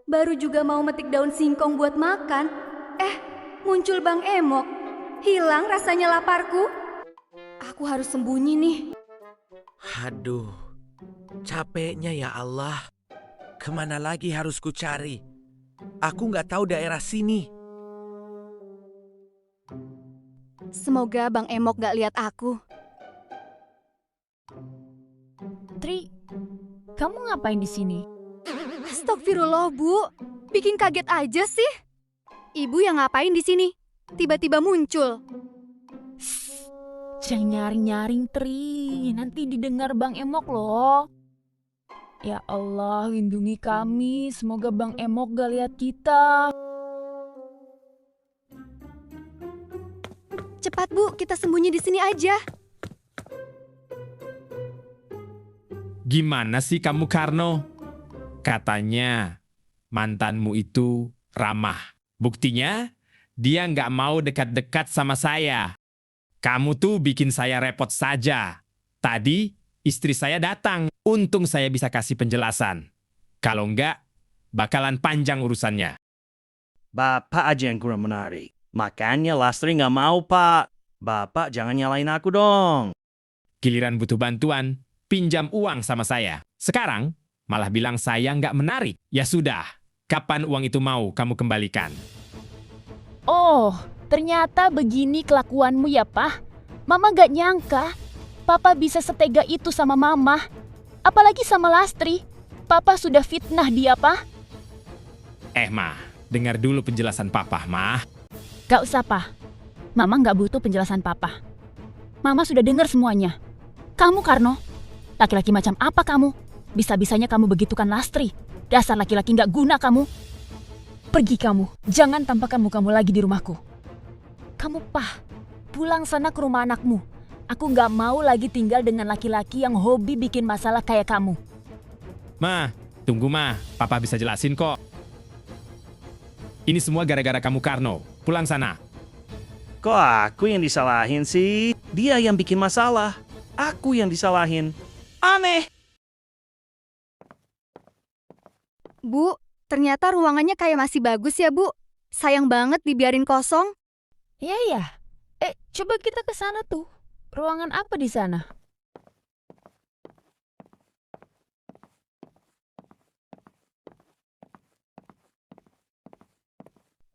A: Baru juga mau metik daun singkong buat makan. Muncul Bang Emok. Hilang rasanya laparku. Aku harus sembunyi nih.
B: Aduh, capeknya ya Allah. Kemana lagi harus ku cari? Aku nggak tahu daerah sini.
A: Semoga Bang Emok gak lihat aku.
C: Tri, kamu ngapain di sini?
A: Astagfirullah, Bu. Bikin kaget aja sih. Ibu yang ngapain di sini? Tiba-tiba muncul.
C: Jangan nyaring-nyaring, Tri. Nanti didengar Bang Emok loh. Ya Allah, lindungi kami. Semoga Bang Emok gak lihat kita.
A: Cepat, Bu. Kita sembunyi di sini aja.
I: Gimana sih kamu, Karno? Katanya mantanmu itu ramah. Buktinya, dia nggak mau dekat-dekat sama saya. Kamu tuh bikin saya repot saja. Tadi istri saya datang. Untung saya bisa kasih penjelasan. Kalau enggak, bakalan panjang urusannya.
H: Bapak aja yang kurang menarik. Makanya Lastri nggak mau, Pak. Bapak jangan nyalain aku dong.
I: Giliran butuh bantuan, pinjam uang sama saya. Sekarang, malah bilang saya nggak menarik. Ya sudah, kapan uang itu mau kamu kembalikan?
C: Oh, ternyata begini kelakuanmu ya, Pak. Mama gak nyangka Papa bisa setega itu sama Mama. Apalagi sama Lastri. Papa sudah fitnah dia, Pak.
I: Ma, dengar dulu penjelasan Papa, Ma.
C: Gak usah, Pak. Mama gak butuh penjelasan Papa. Mama sudah dengar semuanya. Kamu, Karno, laki-laki macam apa kamu? Bisa-bisanya kamu begitukan Lastri. Dasar laki-laki gak guna kamu. Pergi kamu. Jangan tampakkan mukamu lagi di rumahku. Kamu, Pak, pulang sana ke rumah anakmu. Aku gak mau lagi tinggal dengan laki-laki yang hobi bikin masalah kayak kamu.
I: Ma, tunggu Ma, Papa bisa jelasin kok. Ini semua gara-gara kamu Karno. Pulang sana.
H: Kok aku yang disalahin sih? Dia yang bikin masalah. Aku yang disalahin. Aneh.
A: Bu, ternyata ruangannya kayak masih bagus ya, Bu. Sayang banget dibiarin kosong.
C: Iya ya. Coba kita ke sana tuh. Ruangan apa di sana?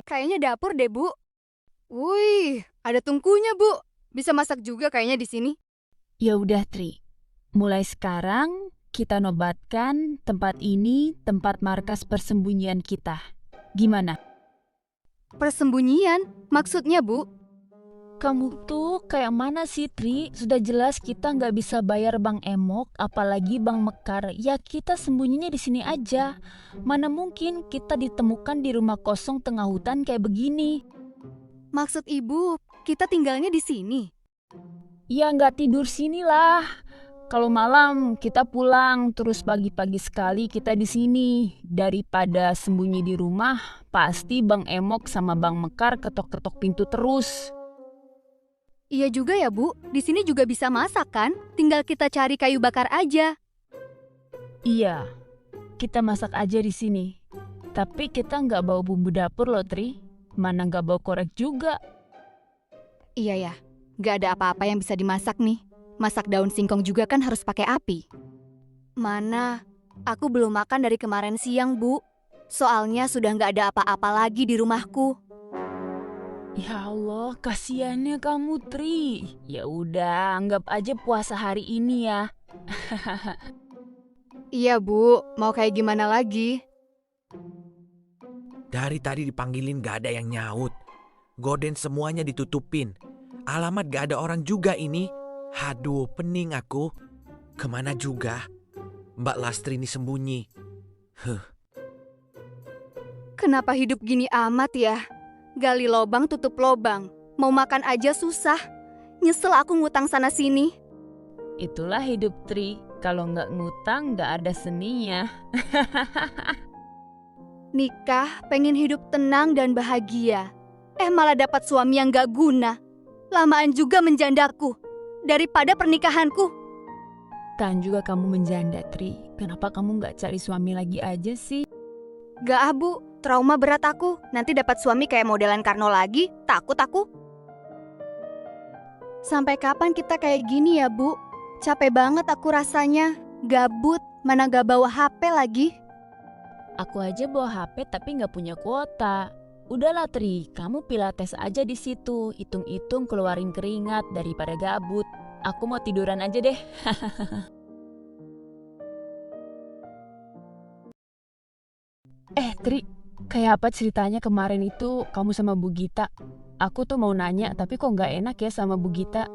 A: Kayaknya dapur deh, Bu. Wih, ada tungkunya, Bu. Bisa masak juga kayaknya di sini.
C: Ya udah, Tri. Mulai sekarang kita nobatkan tempat ini tempat markas persembunyian kita. Gimana?
A: Persembunyian? Maksudnya, Bu?
C: Kamu tuh kayak mana sih, Tri? Sudah jelas kita nggak bisa bayar Bang Emok, apalagi Bang Mekar. Ya kita sembunyinya di sini aja. Mana mungkin kita ditemukan di rumah kosong tengah hutan kayak begini.
A: Maksud Ibu, kita tinggalnya di sini?
C: Ya nggak tidur sini lah. Kalau malam kita pulang, terus pagi-pagi sekali kita di sini. Daripada sembunyi di rumah, pasti Bang Emok sama Bang Mekar ketok-ketok pintu terus.
A: Iya juga ya, Bu. Di sini juga bisa masak kan? Tinggal kita cari kayu bakar aja.
C: Iya, kita masak aja di sini. Tapi kita nggak bawa bumbu dapur loh, Tri. Mana nggak bawa korek juga.
A: Iya ya, nggak ada apa-apa yang bisa dimasak nih. Masak daun singkong juga kan harus pakai api. Mana? Aku belum makan dari kemarin siang, Bu. Soalnya sudah nggak ada apa-apa lagi di rumahku.
C: Ya Allah, kasihannya kamu, Tri. Ya udah, anggap aja puasa hari ini ya.
A: Iya, Bu. Mau kayak gimana lagi?
B: Dari tadi dipanggilin gak ada yang nyaut. Gorden semuanya ditutupin. Alamat gak ada orang juga ini. Haduh, pening aku. Kemana juga? Mbak Lastri ini sembunyi.
A: Kenapa hidup gini amat ya? Gali lobang tutup lobang. Mau makan aja susah. Nyesel aku ngutang sana sini.
C: Itulah hidup, Tri. Kalau nggak ngutang nggak ada seninya.
A: Nikah pengen hidup tenang dan bahagia. Malah dapat suami yang gak guna. Lamaan juga menjandaku daripada pernikahanku.
C: Kan juga kamu menjanda, Tri. Kenapa kamu nggak cari suami lagi aja sih?
A: Gak, Bu. Trauma berat aku. Nanti dapat suami kayak modelan Karno lagi. Takut aku. Sampai kapan kita kayak gini ya, Bu? Capek banget aku rasanya. Gabut, mana gak bawa HP lagi.
C: Aku aja bawa HP tapi nggak punya kuota. Udahlah, Tri, kamu pilates aja di situ. Hitung-hitung keluarin keringat daripada gabut. Aku mau tiduran aja deh. Tri, kayak apa ceritanya kemarin itu kamu sama Bu Gita? Aku tuh mau nanya tapi kok nggak enak ya sama Bu Gita.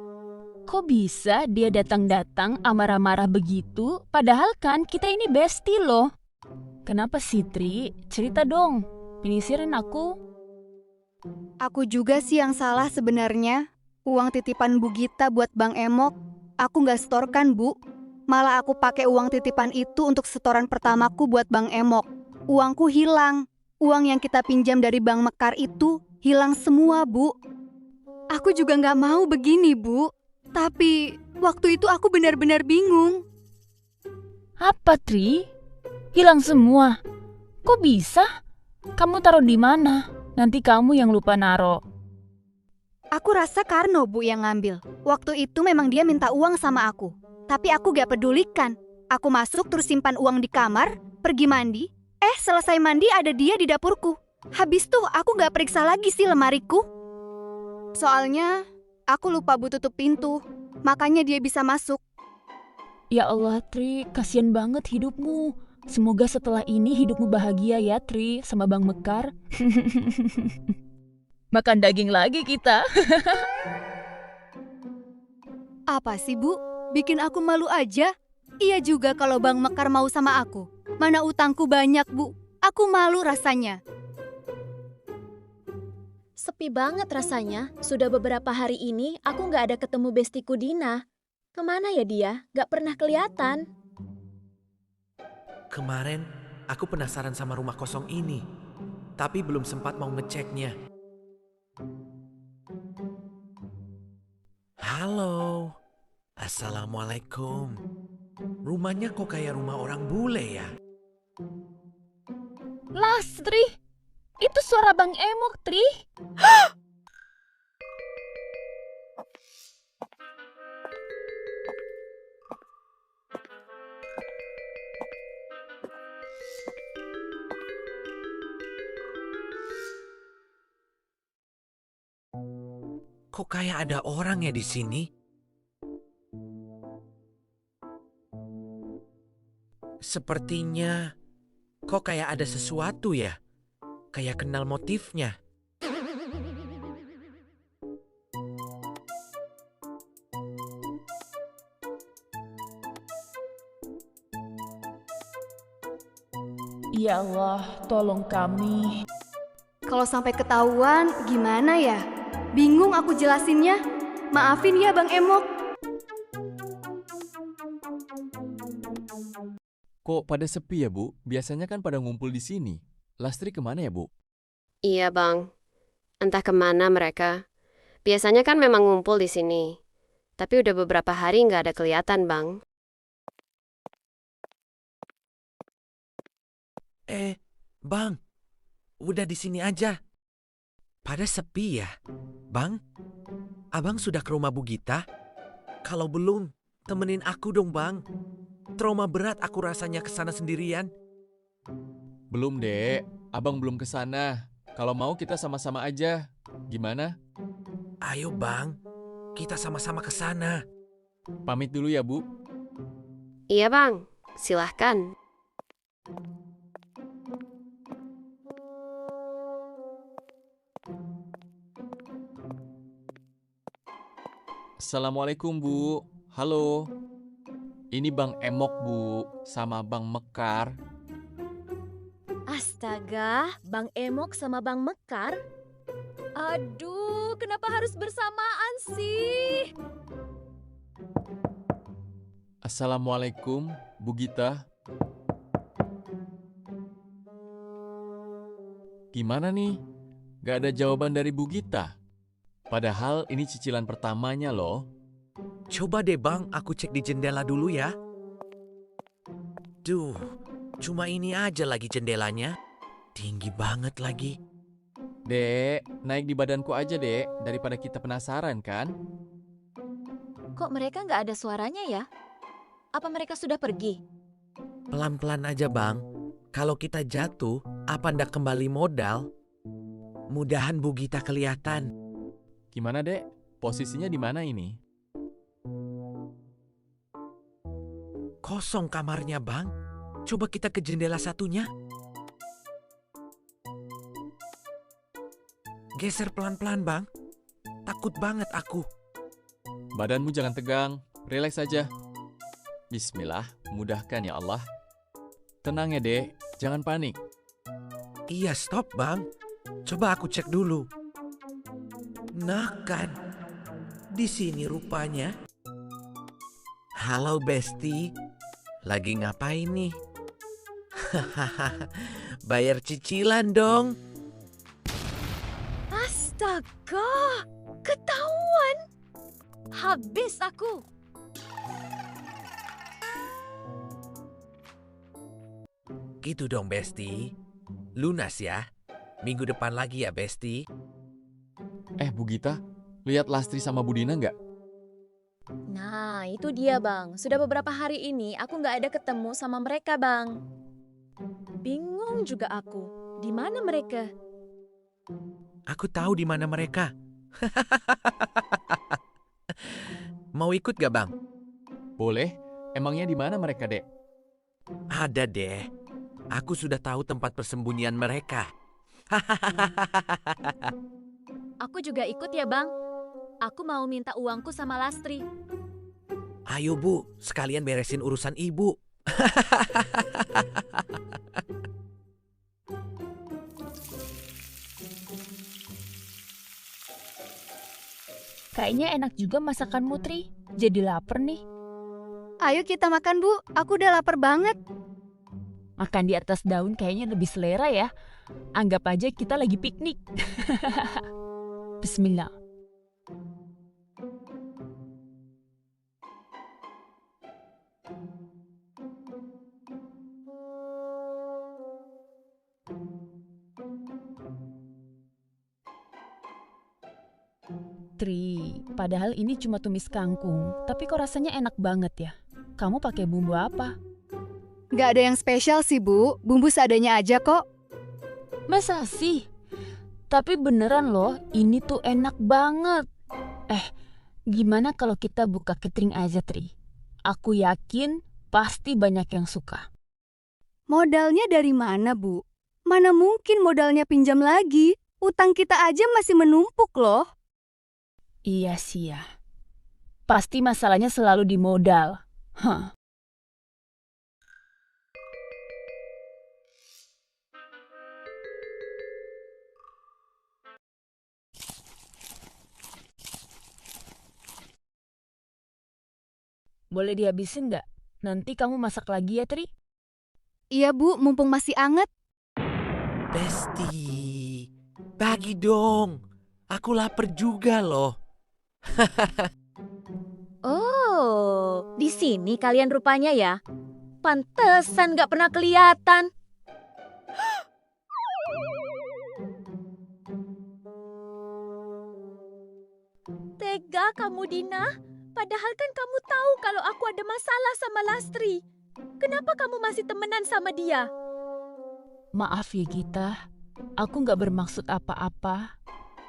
C: Kok bisa dia datang-datang amarah-marah begitu? Padahal kan kita ini bestie loh. Kenapa sih, Tri? Cerita dong. Pinisirin aku.
A: Aku juga sih yang salah sebenarnya. Uang titipan Bu Gita buat Bang Emok, aku nggak setorkan, Bu. Malah aku pakai uang titipan itu untuk setoran pertamaku buat Bang Emok. Uangku hilang. Uang yang kita pinjam dari Bang Mekar itu hilang semua, Bu. Aku juga nggak mau begini, Bu. Tapi waktu itu aku benar-benar bingung.
C: Apa, Tri? Hilang semua? Kok bisa? Kamu taruh di mana? Nanti kamu yang lupa naro.
A: Aku rasa Karno, Bu, yang ngambil. Waktu itu memang dia minta uang sama aku. Tapi aku gak pedulikan. Aku masuk terus simpan uang di kamar, pergi mandi. Selesai mandi ada dia di dapurku. Habis tuh aku gak periksa lagi sih lemariku. Soalnya aku lupa Bu tutup pintu. Makanya dia bisa masuk.
C: Ya Allah, Tri, kasihan banget hidupmu. Semoga setelah ini hidupmu bahagia ya, Tri, sama Bang Mekar. Makan daging lagi kita.
A: Apa sih, Bu? Bikin aku malu aja. Iya juga kalau Bang Mekar mau sama aku. Mana utangku banyak, Bu. Aku malu rasanya.
E: Sepi banget rasanya. Sudah beberapa hari ini aku nggak ada ketemu bestiku Dina. Kemana ya dia? Nggak pernah kelihatan.
B: Kemarin aku penasaran sama rumah kosong ini, tapi belum sempat mau ngeceknya. Halo, Assalamualaikum. Rumahnya kok kayak rumah orang bule ya?
C: Lastri, itu suara Bang Emok, Tri.
B: Kok kayak ada orang ya di sini? Sepertinya kok kayak ada sesuatu ya? Kayak kenal motifnya.
C: Ya Allah, tolong kami.
A: Kalau sampai ketahuan, gimana ya? Bingung aku jelasinnya. Maafin ya Bang Emok.
K: Kok pada sepi ya, Bu? Biasanya kan pada ngumpul di sini. Lastri kemana ya, Bu?
M: Iya, Bang. Entah kemana mereka. Biasanya kan memang ngumpul di sini. Tapi udah beberapa hari nggak ada kelihatan, Bang.
B: Bang, udah di sini aja. Pada sepi ya, Bang? Abang sudah ke rumah Bu Gita? Kalau belum, temenin aku dong, Bang. Trauma berat aku rasanya kesana sendirian.
K: Belum, Dek. Abang belum ke sana. Kalau mau kita sama-sama aja. Gimana?
B: Ayo, Bang. Kita sama-sama ke sana.
K: Pamit dulu ya, Bu.
M: Iya, Bang. Silahkan.
K: Assalamualaikum, Bu. Halo. Ini Bang Emok, Bu. Sama Bang Mekar.
E: Astaga, Bang Emok sama Bang Mekar? Aduh, kenapa harus bersamaan sih?
K: Assalamualaikum, Bu Gita. Gimana nih? Gak ada jawaban dari Bu Gita? Padahal ini cicilan pertamanya loh.
B: Coba deh, Bang, aku cek di jendela dulu ya. Duh, cuma ini aja lagi jendelanya. Tinggi banget lagi.
K: Dek, naik di badanku aja, Dek, daripada kita penasaran kan?
E: Kok mereka nggak ada suaranya ya? Apa mereka sudah pergi?
B: Pelan-pelan aja, Bang. Kalau kita jatuh, apa ndak kembali modal? Mudahan Bu Gita kelihatan.
K: Gimana, Dek? Posisinya di mana ini?
B: Kosong kamarnya, Bang. Coba kita ke jendela satunya. Geser pelan-pelan, Bang. Takut banget aku.
K: Badanmu jangan tegang, rileks aja. Bismillah, mudahkan ya Allah. Tenang ya, Dek, jangan panik.
B: Iya, stop, Bang. Coba aku cek dulu. Nah kan, di sini rupanya. Halo, Besti. Lagi ngapain nih? Bayar cicilan dong.
E: Astaga, ketahuan. Habis aku.
B: Gitu dong, Besti. Lunas ya. Minggu depan lagi ya, Besti.
K: Bu Gita, lihat Lastri sama Budina nggak?
E: Nah, itu dia, Bang. Sudah beberapa hari ini aku nggak ada ketemu sama mereka, Bang. Bingung juga aku. Di mana mereka?
B: Aku tahu di mana mereka. Mau ikut gak, Bang?
K: Boleh. Emangnya di mana mereka, Dek?
B: Ada deh. Aku sudah tahu tempat persembunyian mereka.
E: Aku juga ikut ya, Bang. Aku mau minta uangku sama Lastri.
B: Ayo, Bu. Sekalian beresin urusan Ibu.
C: Kayaknya enak juga masakanmu, Tri. Jadi lapar nih.
A: Ayo kita makan, Bu. Aku udah lapar banget.
C: Makan di atas daun kayaknya lebih selera ya. Anggap aja kita lagi piknik. Bismillah. Tri, padahal ini cuma tumis kangkung, tapi kok rasanya enak banget ya. Kamu pakai bumbu apa?
A: Gak ada yang spesial sih, Bu. Bumbu seadanya aja kok.
C: Masa sih? Tapi beneran loh, ini tuh enak banget. Gimana kalau kita buka catering aja, Tri? Aku yakin pasti banyak yang suka.
A: Modalnya dari mana, Bu? Mana mungkin modalnya pinjam lagi? Utang kita aja masih menumpuk loh.
C: Iya sih ya. Pasti masalahnya selalu di modal. Hah. Boleh dihabisin nggak? Nanti kamu masak lagi ya, Tri?
A: Iya, Bu, mumpung masih anget.
B: Besti, bagi dong. Aku lapar juga loh.
E: Oh, di sini kalian rupanya ya. Pantesan gak pernah kelihatan. Tega kamu, Dina. Padahal kan kamu tahu kalau aku ada masalah sama Lastri. Kenapa kamu masih temenan sama dia?
C: Maaf ya Gita, aku nggak bermaksud apa-apa.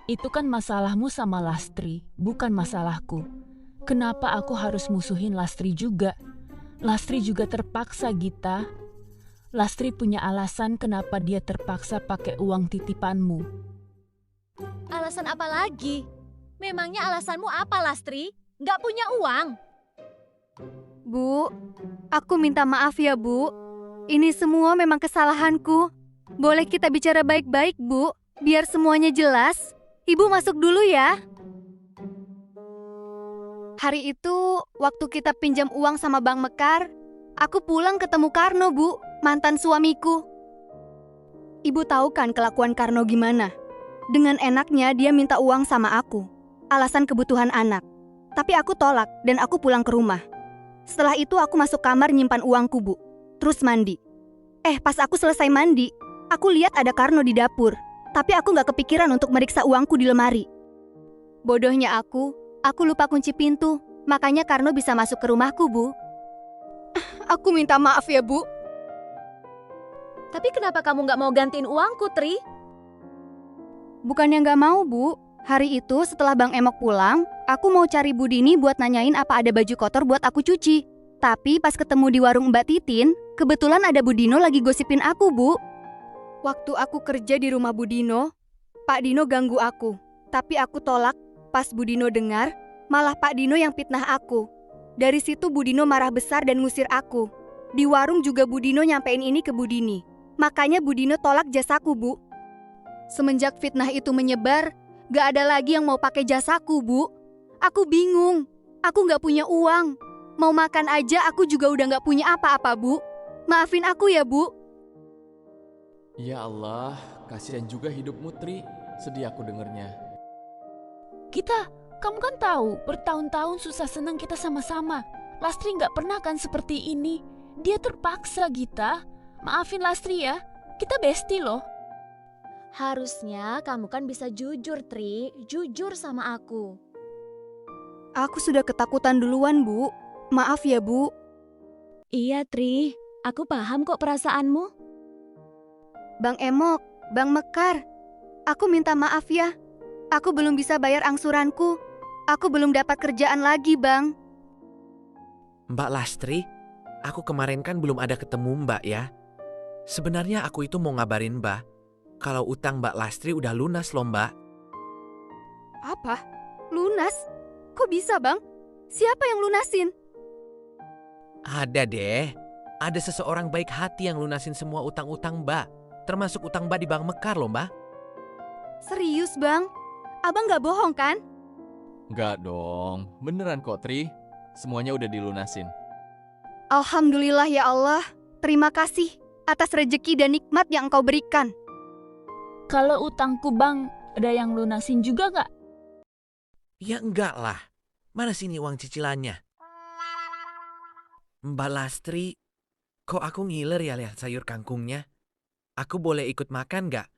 C: Itu kan masalahmu sama Lastri, bukan masalahku. Kenapa aku harus musuhin Lastri juga? Lastri juga terpaksa, Gita. Lastri punya alasan kenapa dia terpaksa pakai uang titipanmu.
E: Alasan apa lagi? Memangnya alasanmu apa, Lastri? Nggak punya uang?
A: Bu, aku minta maaf ya, Bu. Ini semua memang kesalahanku. Boleh kita bicara baik-baik, Bu? Biar semuanya jelas. Ibu masuk dulu ya. Hari itu, waktu kita pinjam uang sama Bang Mekar, aku pulang ketemu Karno, Bu, mantan suamiku. Ibu tahu kan kelakuan Karno gimana? Dengan enaknya dia minta uang sama aku. Alasan kebutuhan anak. Tapi aku tolak dan aku pulang ke rumah. Setelah itu aku masuk kamar nyimpan uangku, Bu. Terus mandi. Pas aku selesai mandi, aku lihat ada Karno di dapur. Tapi aku gak kepikiran untuk meriksa uangku di lemari. Bodohnya aku lupa kunci pintu. Makanya Karno bisa masuk ke rumahku, Bu. Aku minta maaf ya, Bu.
E: Tapi kenapa kamu gak mau gantiin uangku, Tri?
A: Bukannya gak mau, Bu. Hari itu setelah Bang Emok pulang, aku mau cari Bu Dini buat nanyain apa ada baju kotor buat aku cuci. Tapi pas ketemu di warung Mbak Titin, kebetulan ada Bu Dino lagi gosipin aku, Bu. Waktu aku kerja di rumah Bu Dino, Pak Dino ganggu aku. Tapi aku tolak. Pas Bu Dino dengar, malah Pak Dino yang fitnah aku. Dari situ Bu Dino marah besar dan ngusir aku. Di warung juga Bu Dino nyampein ini ke Bu Dini. Makanya Bu Dino tolak jasaku, Bu. Semenjak fitnah itu menyebar, gak ada lagi yang mau pakai jasaku, Bu. Aku bingung. Aku gak punya uang. Mau makan aja aku juga udah gak punya apa-apa, Bu. Maafin aku ya, Bu.
K: Ya Allah, kasihan juga hidupmu, Tri. Sedih aku dengernya.
C: Kita, kamu kan tahu bertahun-tahun susah senang kita sama-sama. Lastri nggak pernah kan seperti ini. Dia terpaksa, Gita. Maafin Lastri ya. Kita bestie loh.
E: Harusnya kamu kan bisa jujur, Tri. Jujur sama aku.
A: Aku sudah ketakutan duluan, Bu. Maaf ya, Bu.
E: Iya, Tri. Aku paham kok perasaanmu.
A: Bang Emok, Bang Mekar, aku minta maaf ya. Aku belum bisa bayar angsuranku. Aku belum dapat kerjaan lagi, Bang.
B: Mbak Lastri, aku kemarin kan belum ada ketemu Mbak ya. Sebenarnya aku itu mau ngabarin Mbak kalau utang Mbak Lastri udah lunas loh, Mbak.
A: Apa? Lunas? Kok bisa, Bang? Siapa yang lunasin?
B: Ada deh. Ada seseorang baik hati yang lunasin semua utang-utang Mbak. Termasuk utang Mbak di Bang Mekar loh, Mbak.
A: Serius, Bang? Abang gak bohong kan?
K: Enggak dong, beneran kok, Tri. Semuanya udah dilunasin.
A: Alhamdulillah ya Allah. Terima kasih. atas rejeki dan nikmat yang engkau berikan.
C: Kalau utangku bang, ada yang lunasin juga nggak?
B: Ya enggak lah. Mana sini uang cicilannya? Mbak Lastri, kok aku ngiler ya lihat sayur kangkungnya? Aku boleh ikut makan nggak?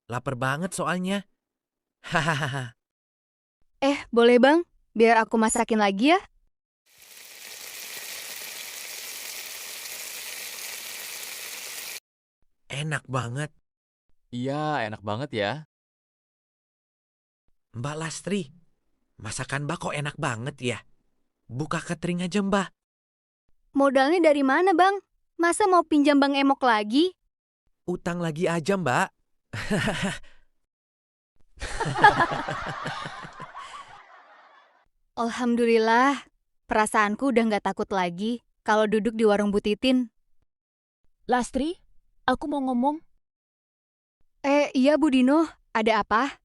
B: Lapar banget soalnya. Hahaha.
A: Boleh bang, biar aku masakin lagi ya.
B: Enak banget.
K: Iya, enak banget ya.
B: Mbak Lastri, masakan Mbak kok enak banget ya? Buka catering aja Mbak.
A: Modalnya dari mana bang? Masa mau pinjam Bang Emok lagi?
B: Utang lagi aja Mbak.
A: Alhamdulillah, perasaanku udah nggak takut lagi kalau duduk di warung Bu Titin.
C: Lastri, aku mau ngomong.
A: Iya Bu Dino, ada apa?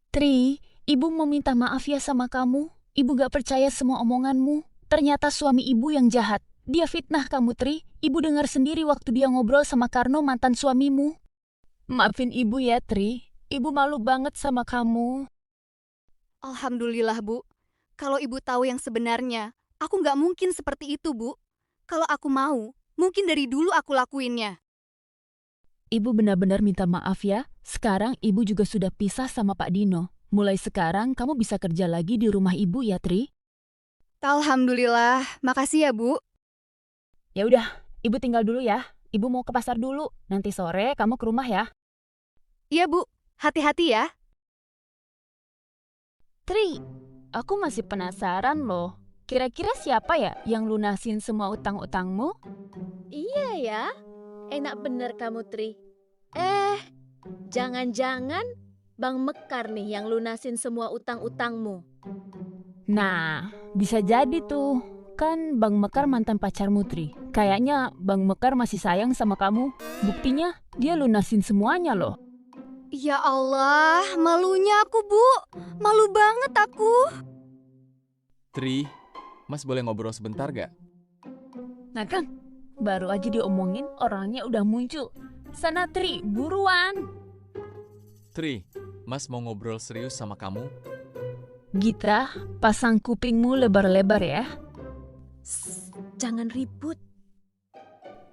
C: Tri, ibu mau minta maaf ya sama kamu. Ibu gak percaya semua omonganmu. Ternyata suami ibu yang jahat. Dia fitnah kamu, Tri. Ibu dengar sendiri waktu dia ngobrol sama Karno, mantan suamimu. Maafin ibu ya, Tri. Ibu malu banget sama kamu.
A: Alhamdulillah Bu. Kalau ibu tahu yang sebenarnya, aku nggak mungkin seperti itu Bu. Kalau aku mau, mungkin dari dulu aku lakuinnya.
C: Ibu benar-benar minta maaf ya. Sekarang ibu juga sudah pisah sama Pak Dino. Mulai sekarang kamu bisa kerja lagi di rumah ibu ya, Tri.
A: Alhamdulillah, makasih ya Bu.
C: Ya udah, ibu tinggal dulu ya. Ibu mau ke pasar dulu. Nanti sore kamu ke rumah ya.
A: Iya Bu, hati-hati ya.
C: Tri, aku masih penasaran loh. Kira-kira siapa ya yang lunasin semua utang-utangmu?
E: Iya ya, enak bener kamu Tri. Jangan-jangan Bang Mekar nih yang lunasin semua utang-utangmu.
C: Nah, bisa jadi tuh. Kan Bang Mekar mantan pacarmu, Tri. Kayaknya Bang Mekar masih sayang sama kamu. Buktinya dia lunasin semuanya loh.
A: Ya Allah, malunya aku Bu. Malu banget aku.
K: Tri, Mas boleh ngobrol sebentar gak?
C: Nah kan, baru aja diomongin orangnya udah muncul. Sana Tri, buruan.
K: Tri, Mas mau ngobrol serius sama kamu.
C: Gita, pasang kupingmu lebar-lebar ya.
E: Jangan ribut.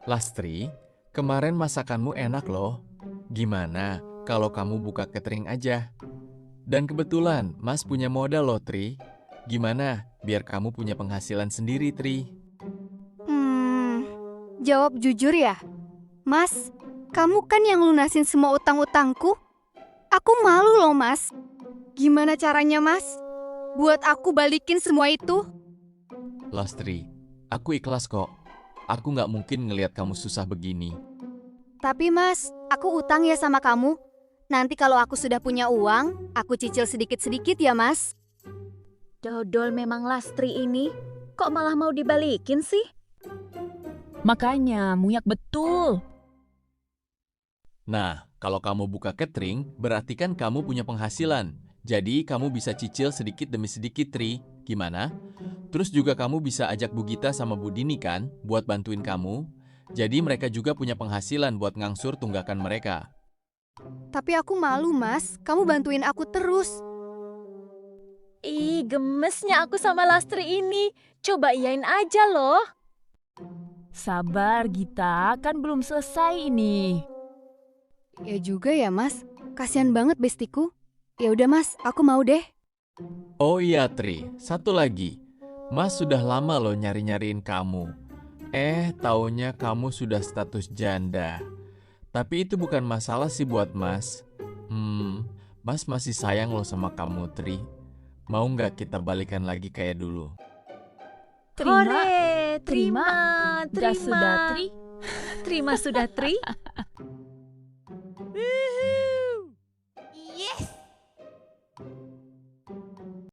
K: Lastri, kemarin masakanmu enak loh. Gimana kalau kamu buka catering aja? Dan kebetulan Mas punya modal loh, Tri. Gimana biar kamu punya penghasilan sendiri, Tri?
A: Jawab jujur ya. Mas, kamu kan yang lunasin semua utang-utangku. Aku malu loh, Mas. Gimana caranya, Mas? Buat aku balikin semua itu.
K: Lastri, aku ikhlas kok. Aku nggak mungkin ngelihat kamu susah begini.
A: Tapi Mas, aku utang ya sama kamu. Nanti kalau aku sudah punya uang, aku cicil sedikit-sedikit ya Mas.
E: Dodol memang Lastri ini. Kok malah mau dibalikin sih?
C: Makanya, muyak betul.
K: Nah, kalau kamu buka catering, berarti kan kamu punya penghasilan. Jadi kamu bisa cicil sedikit demi sedikit, Tri. Gimana? Terus juga kamu bisa ajak Bu Gita sama Bu Dini kan, buat bantuin kamu. Jadi mereka juga punya penghasilan buat ngangsur tunggakan mereka.
A: Tapi aku malu, Mas. Kamu bantuin aku terus.
E: Ih, gemesnya aku sama Lastri ini. Coba iyain aja loh.
C: Sabar, Gita. Kan belum selesai ini.
A: Ya juga ya, Mas. Kasian banget bestiku. Ya udah, Mas. Aku mau deh.
K: Oh iya, Tri. Satu lagi. Mas sudah lama loh nyari-nyariin kamu. Taunya kamu sudah status janda. Tapi itu bukan masalah sih buat Mas. Mas masih sayang loh sama kamu, Tri. Mau nggak kita balikan lagi kayak dulu?
C: Terima.
E: Sudah, Tri.
C: Terima sudah, Tri.
E: Terima sudah, Tri.